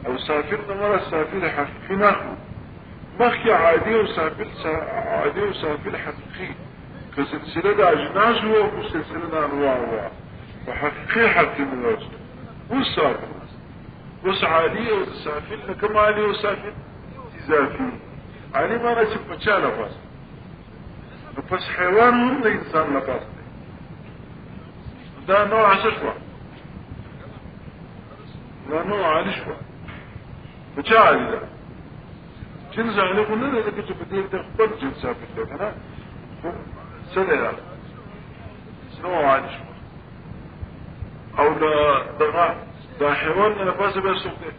او سافر مرة سافر حقيقي ناخو مخي عالي وسافر حقيقي كسلسلة ده اجناس هو وسلسلة ده انواع هو وحقيقي حقيقي من الوجد والسافر بس عالي وسافر كم عالي وسافر اضافي عالي ما نسيب بچا لفظ بس حيوان هم ده انسان لفظ ده نوع ششوة ده نوع عالي شوة بچا عالي ده جنس عالي قلنا ده كتو بديه تخبر جنسا في اللي انا سنة نوع عالي شوة او ده حيوان انا باسه باسه ده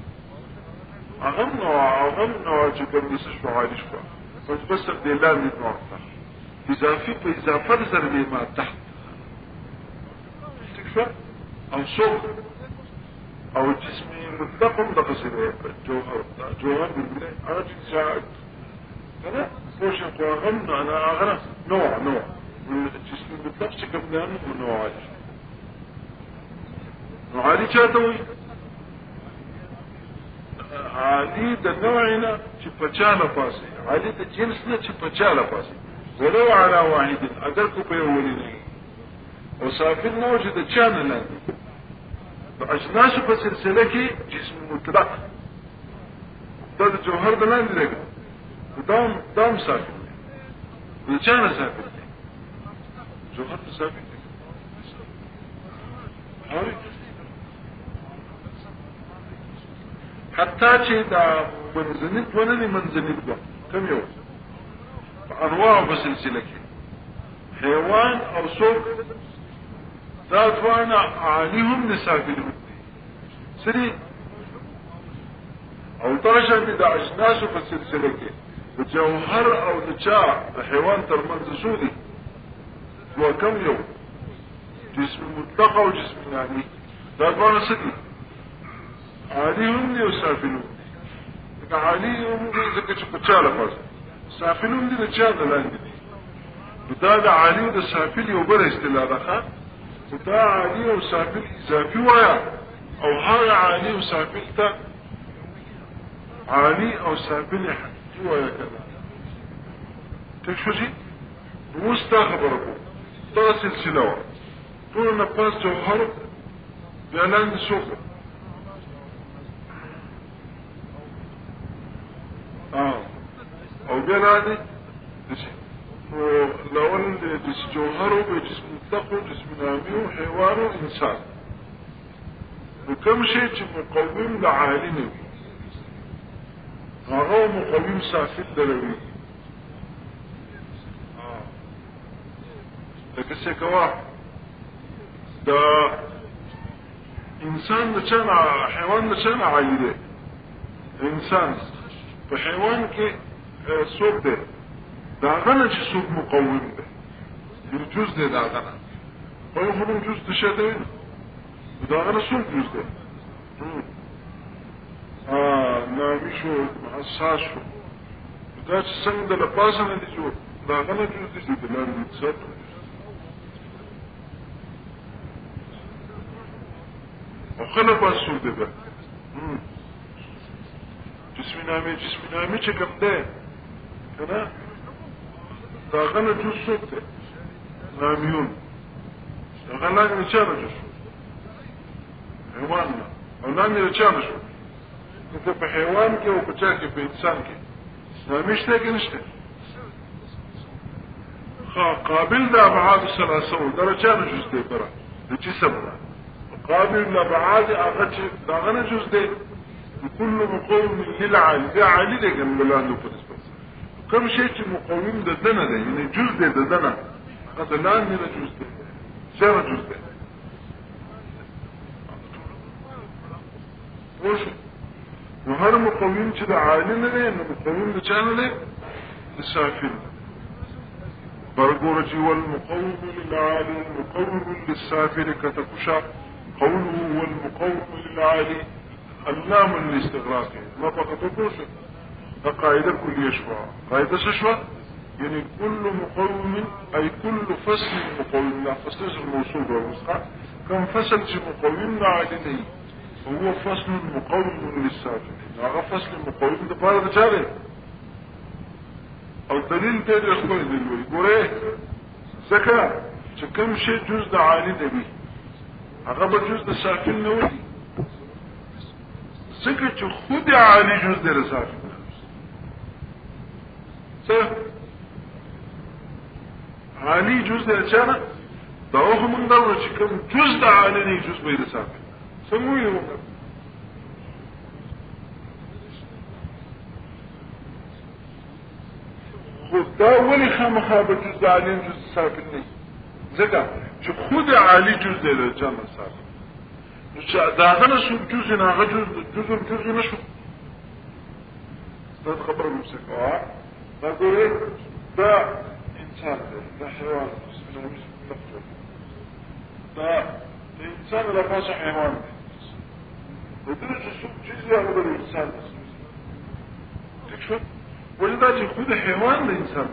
اغم نوع جبن نسشوة عالي شوة بس ده لا من نوع اذا فرزر بما تحت او صوت او جسمي مطلقهم دقصير جوهر بالبلاي انا جنساعد انا بوش اقوى انا اغنى نوع والجسم مطلق شكم لانه نوع عالي شاتوي عالي د نوعنا چې پچاله پاسي عالي د جنس نه چې پچاله پاسي ولو على واحد اگر کو په ولینه او سافل نو چې د چانه لاندې د اجناس په سلسله کې جسم مطلق د جوهر د لاندې دی دام سافل د چانه سافل جوهر سافل حتی چې دا منځنی ونه منځنی ده کوم یو انواع په سلسله کې حیوان او سوق ذات وانا عاليهم لسافلهم سري او ترشد د اجناس په سلسله کې د جوهر او د چا د حیوان ترمنځ سودي هو کوم یو جسم مطلق او جسم نامي دا څنګه سدي عاليهم لسافلهم عاليهم ذکر چې په چا لپاره سافلون دي د چا د لاندې دي دا د عالي او د سافل یو بل اصطلاح ده دا عالي او سافل اضافي وایا او هغه عالي او سافل ته عالي او سافل حقيقي وایا کړه تشوشي مستخبره دا سلسله وا ټول نه پاس جوهر بیان سوق او بیا راځي لون جسم جوهر وجسم مطلق وجسم نامي وحيوان وإنسان وكم شيء مقوم لعالي نبي هو مقوم سافل دلوي لكن سيكوا دا انسان نشان حيوان نشان عالي ده انسان فحيوان كي سوق ده دا غنه چې څوک مقوم ده یو جز ده دا غنه په یو هم جز ده شته دا غنه څوک جز ده نامي شو حساس شو دا چې څنګه د لپاسه نه دي جوړ دا غنه جز ده چې د لاندې څه او خلک پاسو ده جسم نامي چې کوم ده کنه دا غنه جوز سوک ده نامیون دا غنه نچانه جوز حیوان او نامی نچانه شو کنه پا حیوان که و پچا که پا انسان که نامیشته که نشته قابل دا ابعاد سلاسو دا نچانه جوز ده برا دا جسم دا قابل دا ابعاد دا غنه جوز ده كل مقوم للعالي ده عالي ده كان بلاندو فرسبس كم شيء مقوم ده دنا ده يعني جزء ده دنا هذا لا من جزء ده شر جزء ده وش وهر مقوم كده عالي ده انه مقوم ده كان ده السافل برغورجي والمقوم للعالي المقوم للسافل كتكشا قوله والمقوم للعالي اللام الاستغراقي ما فقط توشك قاعدة كلية شفاء قاعدة شفاء يعني كل مقوم أي كل فصل مقوم لا فصل الموصول والمسقع كم فصل مقوم عادني هو فصل مقوم للسافل هذا فصل مقوم ده بارد جاري او دليل تاني اخواني دلوي قوله زكاة كم شيء جزء عالي نبي هذا جزء سافل نولي ذکر چې خود عالی جز دی رسافل څه عالی جز دی چانه دا اوه من دا چې کوم جز د عالی نه جز به رسافل څنګه ویو خود دا ولی خامخا به جز د عالی جز رسافل نه ځکه چې خود عالی جز دی چانه رسافل دا غنه شو جزء نه جزء نشو دا خبره مسكوا دا ګوره دا انسان دا حیوان دا انسان لا پاسه حیوان دا درجه شو جزء هغه د انسان تکشف ولدا چې خود حیوان د انسان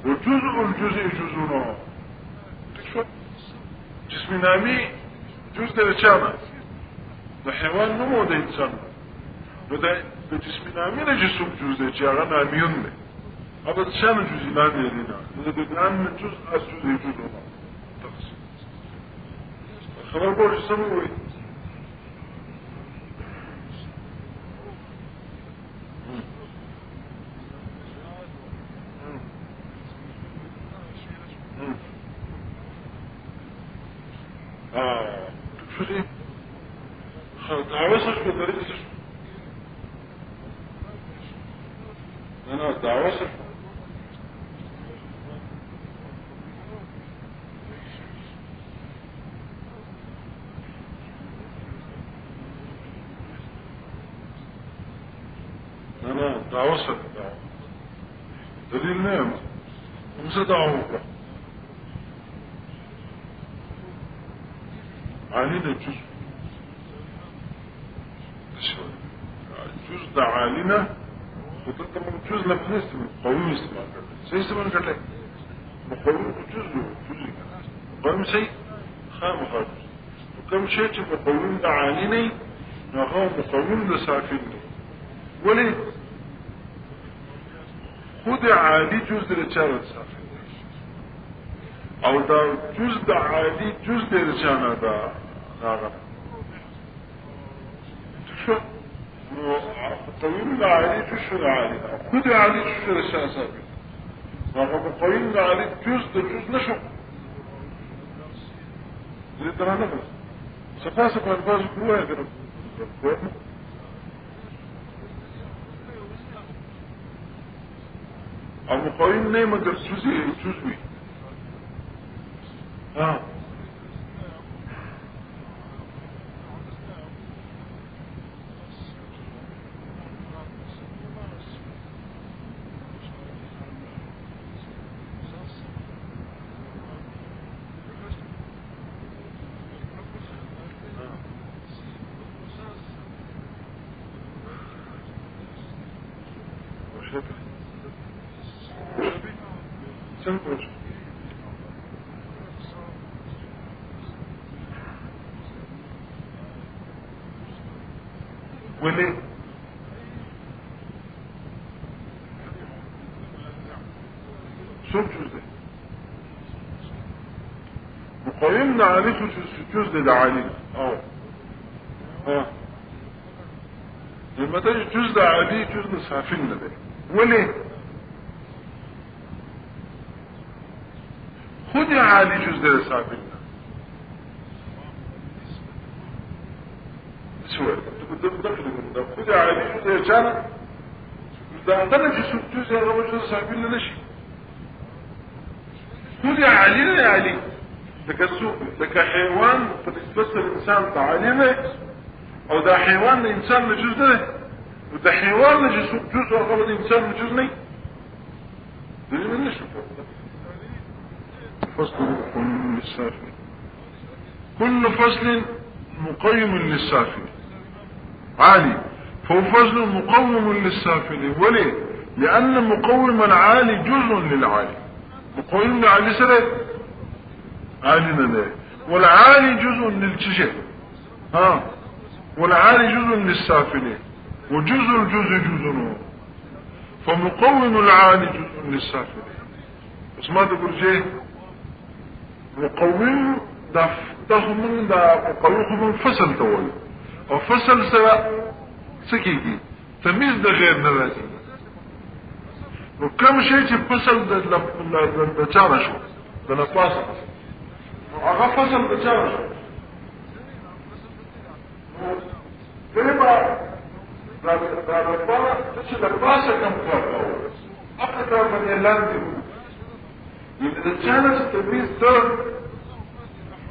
وجزء الجزء جزء تکشف جسم نامي جزء ده چانه ده حيوان نمو ده انسان وده بجسم نامين جسم جزء جاغا ناميون ده هذا شان جزء نامي لنا إذا بدأن من جزء أسجزء جزء تقسيم خبر بورج سموي شو دي دعوة بطريقة أنا دعوة أنا دعوة دليل نعم ومسدعوك علينا جزء ده علينا وتلك من جزء لم نسمع قوي يسمع سيسمع قال لك مقوم جزء قوم شيء خام خالص وكم شيء مقوم ده علينا وهو مقوم ده سافلني وليه خد عادي جزء رجال سافلني او ده جزء عادي جزء رجال ده ناغم شو الطويل العالي جزء العالي خد عالي جزء رجال سافلني ناغم الطويل العالي جزء نشو زي ترى نفس سفاسك والباز قوة يقرب المقاوم نيمة جزوي وليه شو جزء مقايمنا عليه جزء لعالي لما تجي جزء عالي جزء سافلنا ده وليه خد عالي جزء سافلنا سؤال قدام دخل من ده خد عالي جزء جانا ده عندنا جزء غير جزء سافلنا نشي خد عالي يا علي لك حيوان فتتبصر الانسان تعاليمه او ده حيوان الانسان لجزء ده وده حيوان جزء غلط الانسان لجزء ده من نشوفه فصل مقيم للسافل كل فصل مقيم للسافل عالي فهو فصل مقوم للسافل وليه لان مقوم العالي جزء للعالي مقوم للعالي سنة عالينا ده والعالي جزء للشيء والعالي جزء للسافل وجزء جزء فمقوم العالي جزء للسافل بس ما تقول شيء مقوم تخمن دا مقوم فصل تولي وفصل سكيكي تميز دا غير نرازي وكم شيء فصل دا جارشو دا نفاسة وعغا فصل دا جارشو كيبا دا نفاسة كم فرقه أكثر من يلاندي إذا كانت التمييز ده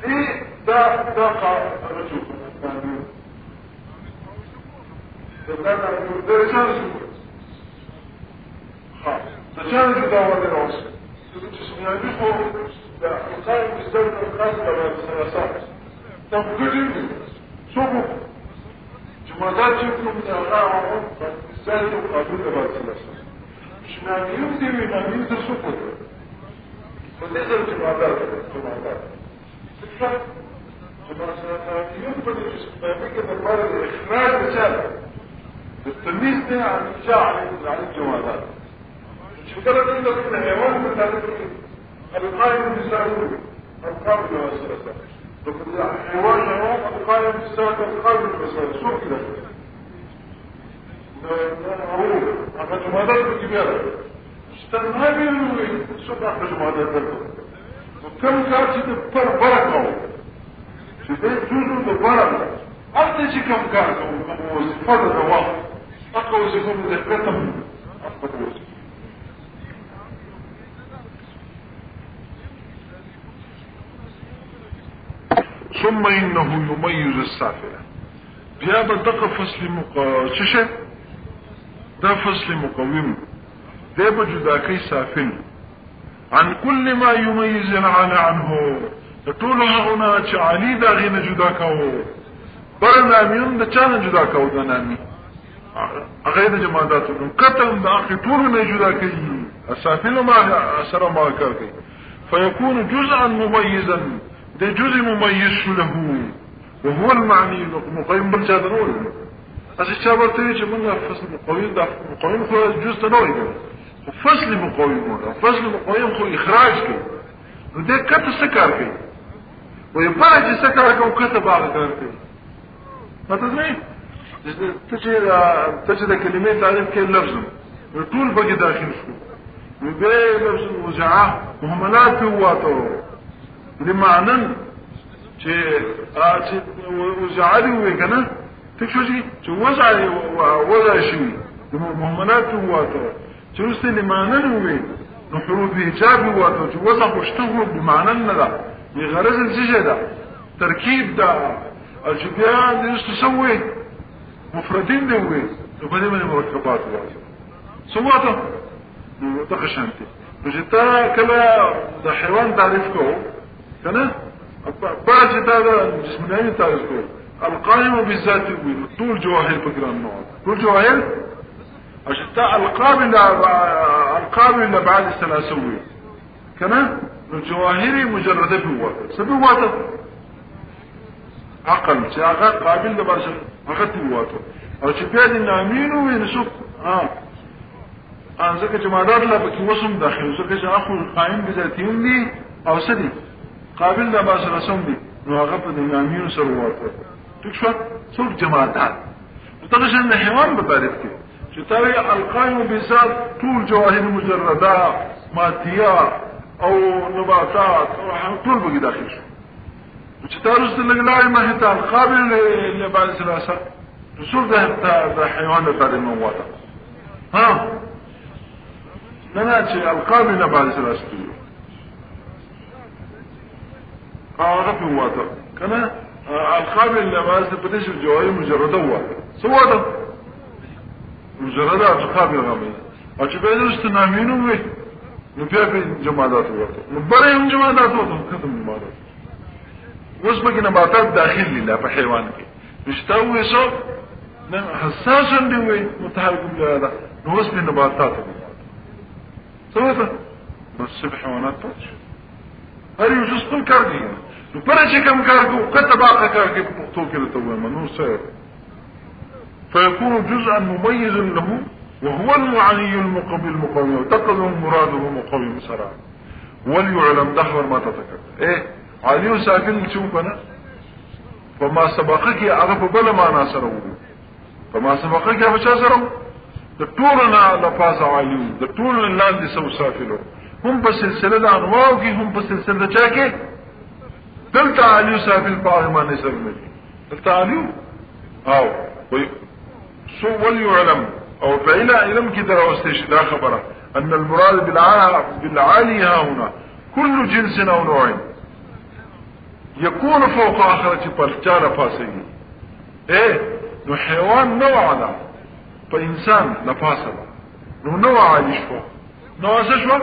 إيه ده رجل ده رجال سوء ده كان جدا ولا نوصل يعني بيخو ده القائم بالزوجة الخاصة والسياسات تنقلين سوء جمادات يمكن من أغاهم بالزوجة وقابلة والسياسات مش معنيين دي ومعنيين ده سوء فليس الجمادات جمادات يمكن الإسلامية بالمرة الإخراج رسالة التمييز ده عن الجمادات. شكرا عندك الحيوان بالتعريف القائم بالساعة القابل للمسألة. الحيوان القائم بالساعة القابل للمسألة. شو كده؟ معروف. عن الجمادات الكبيرة. استنى بينوي سبع الجمادات الكبيرة. وكم كاتب بركة. شبه جزء البركة. أنت كم كاتب وصفات الدواء. أقوى وصفات الدكتم. أقوى وصفات. ثم إنه يميز السافلة بيابا دقى فصل ششة ده فصل مقوم ده بجداكي سافل عن كل ما يميز العالى عنه طولها هنا تعالي دا غين جداكو برناميون دا چانا جداكو دا نامي غير جماداتهم قتل دا أخي طولنا جداكي السافل ما أسر ما كاركي فيكون جزءا مميزا ده جزء مميز له وهو المعني مقيم بالجادنول الشابر تريد منها فصل مقوين ده مقوين هو جزء تنوي فصل مقوين فصل مقوين هو إخراج كي وده كت سكر كي ويبرج سكر كي وكتب على كي ما تسمعي تجد كلمات تعرف كي اللفظ طول بقي داخل شو وباقي لفظ وزعاه وهملات هو لمعنى وزعالي ويكنا تكشوشي وزع شوي مهمنات واتو ترسل لمعنى وي نحروف بإيجابي واتو وزع واشتغلوا بمعنى لا يغرز الزجدة تركيب دا الجبيان دي تسوي مفردين دي وي وبدي من المركبات واتو سواتو تخشنتي وجدتا كلا دا حيوان تعرفكو كنا بعد هذا جسماني تعرفه القائم بالذات طول جواهر بقرا النوع طول جواهر أشتاء القابل بعد الثلاثوي كنا الجواهر مجردة بواتا سبواتا عقل شاغا قابل لبعض عقد بواتا أو شبياد النامين وينسوك أنزك جمادات لا بكي وصم داخل وزك جاء القائم بذاتهم لي أو سدي قابل ده باس رسم دي نو هغه په نامینو سره ورته تکشف څوک جماعتات تغش ان حيوان بتعرف کې چې تاوي القائم بذات طول جواهر مجرده ماديه او نباتات او طول بقي داخل شو چې تاسو لګلای ما هته القابل لبعض ثلاثه رسول ده حيوان ده موته ها نحن القابل لبعض ثلاثه غفل واتا كان القابل لما بديش الجواهر مجردة واتا سواتا مجردة القابل غامية أجبادر استنامينو وي نفيا في جمادات واتا نبريهم جمادات واتا كتم جمادات واسمك نباتات داخل لله في حيوانك يشتاوي صوت حساسا دي وي متحركم لهذا نواسم نباتات سواتا بس بحيوانات تاتش هل يجسطن كارجي فرش كم كارجو كتباقى كارجي بمقتول كده توما نور سير فيكون جزءا مميز له وهو المعني المقوي وتقضم مراده مقوي مسرع وليعلم دحور ما تتكر ايه عليه ساكن تشوفنا فما سبقك يعرف بلا ما ناصره فما سبقك يا بشاسره دكتورنا لفاس عليه دكتورنا لاندي سو سافلو هم بسلسلة أنواعي هم بسلسلة جاكي دلت عليو سافل باغي ما نسر مني دلت عليو أو سو وليعلم أو فإلى علم كده روستيش لا خبره أن المراد بالعالي ها هنا كل جنس أو نوع يكون فوق آخرة بالجارة فاسيه إيه نو حيوان نوعنا فإنسان لفاسد نو نوع عالي شفا نوع سشفا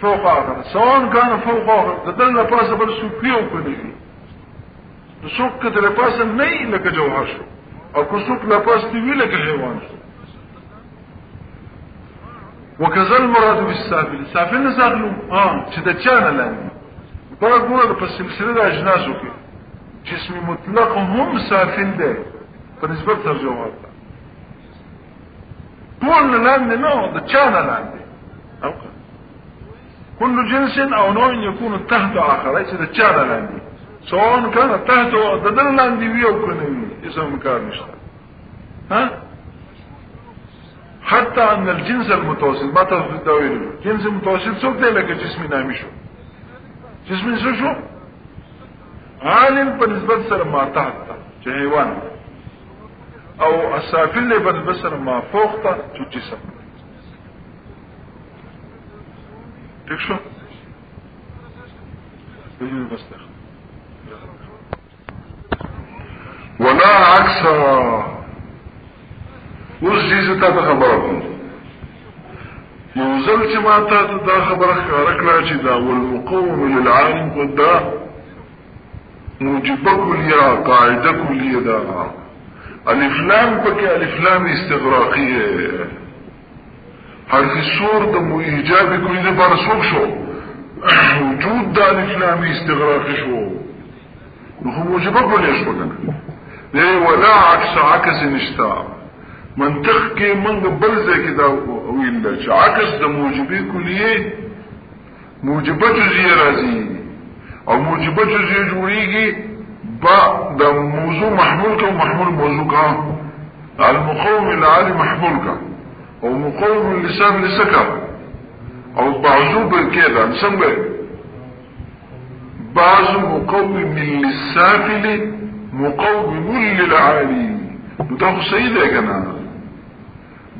فوق آخر سواء كان فوق آخر تدل لفاسد بالسوكيو كنفي نسوك كتلفاسد ني لك جوهر شو او كسوك لفاسد وي لك حيوان شو وكذا المراد بالسافل السافل نسافلو شتتشانا لاني بقى قولة بالسلسلة دا اجناسو كي جسم مطلق هم سافل ده فنسبة ترجوهات طول لاندي نو ده كان لاندي كل جنس او نوع يكون تحت اخر ليس ده كان لاندي سواء كان تحت ده لاندي ويو كن اسم مكان نشتا ها حتى ان الجنس المتوسط ما تفضل الدوائر جنس المتوسط سوف ده لك جسمي نامي شو جسمي شو عالم بالنسبة سر ما تحت حيوان او السافل بالنسبة سر ما فوق جو جسم تكشو يجب بس ولا عكس وزيزة تخبركم يوزل ما تخبرك ركلا جدا والمقوم للعالم قد موجبه كلية قاعدة كلية دا الافلام بكي الافلام استغراقية حرف الصور دا ايجابي كلية دا برسوك شو وجود دا الافلام استغراقي شو نخو موجبه كلية شو بكنا ليه ولا عكس نشتا منطق كي من قبل زي كده ويلا عكس دا موجبه كلية موجبه جزية رازي او موجبه جزئيه جوړيږي با د موضوع محمول کا محمول موضوع کا المقوم العالي محمول کا او مقوم اللسان لسكر او بعضوب كده نسمى بعض مقوم للسافل مقوم للعالي ده سيده يا جماعه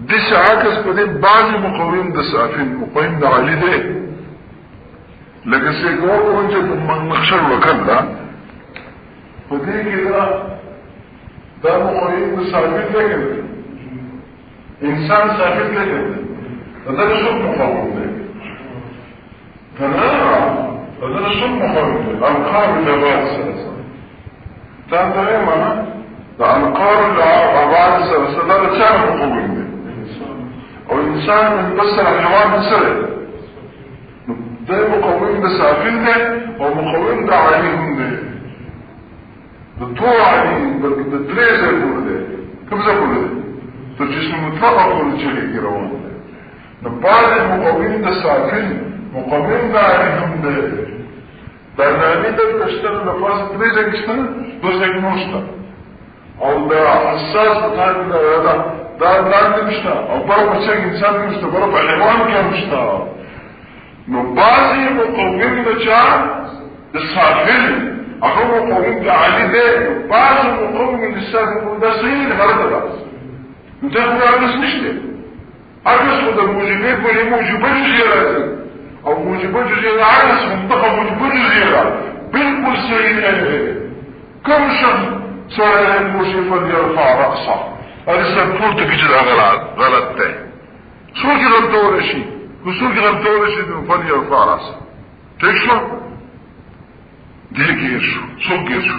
دي عكس بده بعض مقوم ده سافل مقوم ده عالي ده لكن سيكون وجد من نخشر وكذا فدي كده ده مقيم بسافل لكن انسان سافل لكن هذا شو مقاوم ده هذا شو مقاوم ده انقار اللغات سلسل تعرف معنى ده انقار اللغات سلسل ده كان مقاوم ده او انسان بس الحيوان بسرعه ده مقوم بسافل ده او مقوم ده عليهم ده الطوع عليهم ده تريزة يقول ده كم زقول ده تجسم مطلقة قول جهي كروان ده بعض المقومين ده سافل مقومين ده عليهم ده نامي ده تشتغل لفاس تريزة يشتغل دوزة يموشتا او ده حساس بتاعي ده مشتا او برو بشاك انسان مشتا برو بحيوان كان مشتا نو بعضی مقومین دا چا دا سافل اخو مقومین دا علی ده بعضی مقومین دا سافل دا صحیح غلط دا نو دا خود عرض نشته عرض خود موجبه بلی موجبه جزیره او موجبه جزیره عرض منطقه موجبه جزیره بالکل صحیح ہے کم شخص سوال الموجبه يرفع رأسه هذا سبتور تكجد غلط ده شو كده دور شيء وسوق غلطوله شي فن يرفع راسه تكشف ديك سوق يشو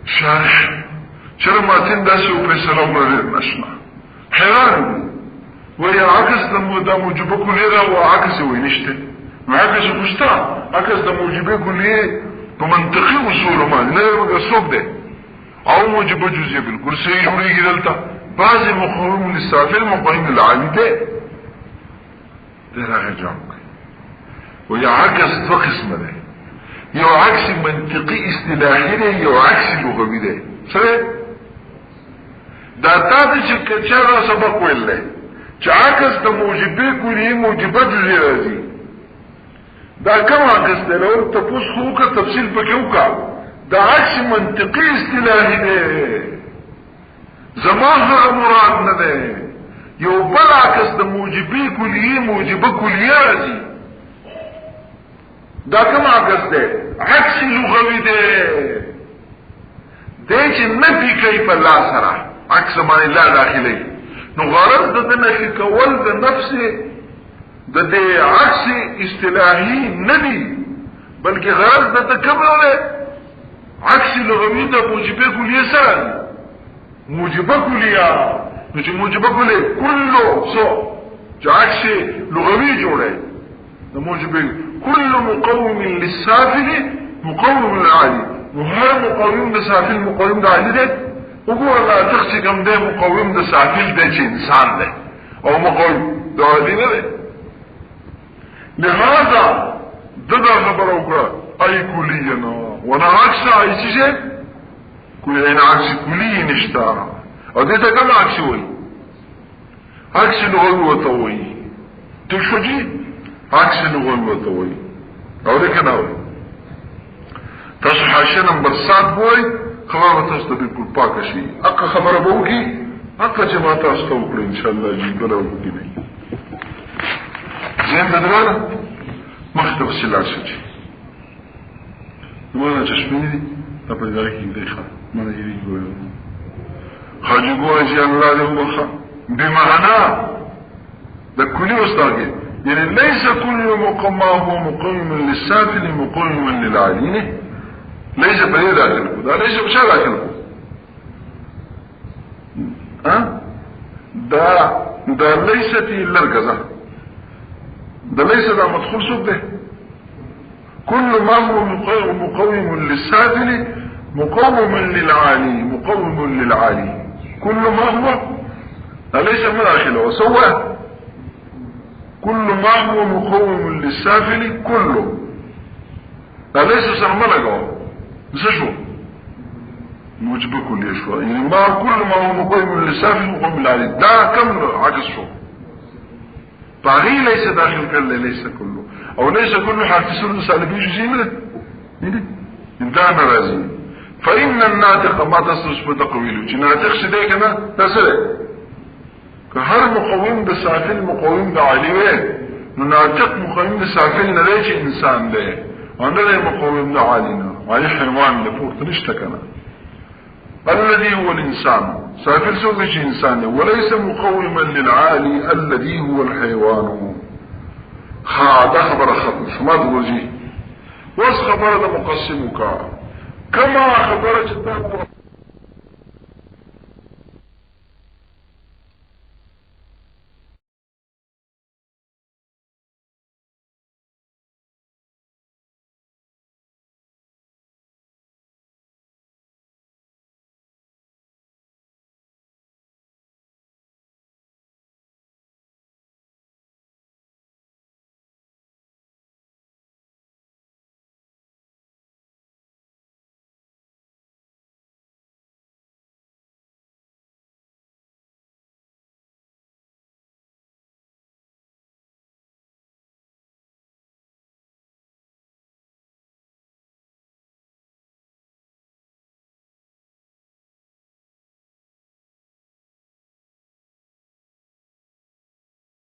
شرح ما تندسه وفيسر عمر المشنع حيران وهي عكس دا موجبه كلية وعكس وينشته معكس فشتا عكس دا موجبه كلية بمنطقي وصوله ما لا يبقى سوق ده او موجبه جزئية بالكل سيجوري جدلتا بعض مقاوم للسافل مقاوم للعالي ده راغي جنب ويعكس دو قسم ده يو عكس منطقي اصطلاحي ده يو عكس لغوي ده سره دا تا چې کچا سبق ویل چې عکس د موجبه کلی موجبه جزئیه راځي دا کوم عکس ده نو تاسو خو کا تفصیل پکې وکا دا عکس منطقي اصطلاحي ده زمانه مراد نه ده یو بل عکس د موجبه کلی موجبه کلیه راځي دا کوم عکس ده عکس لغوي ده چې نفي کوي په لا سره عكس ما لا داخلي نو غرض د نفي کول د نفس د دې عكس اصطلاحي ندي بلکې غرض د تکبر عكس لغوي د موجبه کلیه سره موجبه کلیه نو چې موجبه کلیه كله سو عكس لغوي جوړه د موجبه كل مقوم للسافل مقوم للعالي وهذا مقوم للسافل مقوم للعالي ده وقول لا تخشي كم ده مقوم ده سافل ده انسان ده او مقوم ده عالينا ده لهذا ده خبر اوقات اي كلينا وانا عكس اي شيء كلينا عكس كلي نشتا او ده كم عكس وي عكس نغوي وطوي تشجي عكس نغوي وطوي او ده كناوي تصحاشنا برسات بوي خبر تستبيب كل باكا شيء اقا خبر بوكي اقا جماعة استوكل ان شاء الله جيب بلا وكي بي زين بدرانا مختف سلاسة جي مانا جشميني دي اپا جاكي ديخا مانا يريد بوي خاجي بوي جي الله دي هو خا بمعنى ده كل استاقي يعني ليس كل مقام هو مقيم للسافل مقيم للعالين ليس بني داخله ده ليس بشا داخله ها ده ليس في الركزة ده ليس ده مدخول سبه كل ما هو مقوم للسافل مقوم للعالي مقوم للعالي كل ما هو ده ليس من داخله وسوى كل ما هو مقوم للسافل كله ده ليس سرملقه شو موجب كل يشوى يعني ما كل ما هو مقيم للسافل مقيم للعالي ده كم عكس شو طاغي ليس داخل كله ليس كله او ليس كله حرف سر سالبي شيء منه انتهى رازي فإن الناطق ما تصرف بتقويله ناطق شديك انا تسرع كهر مقوم بالسافل مقوم بعالي وين ناطق مقوم بالسافل نليش انسان ده وانا لي مقوم بعالينا وعلي حيوان لفوق تنشتكنا الذي هو الإنسان سافل سوغش إنسان وليس مقوما للعالي الذي هو الحيوان هذا خبر خبر ما تقول وص خبر ده مقسمك كما خبرت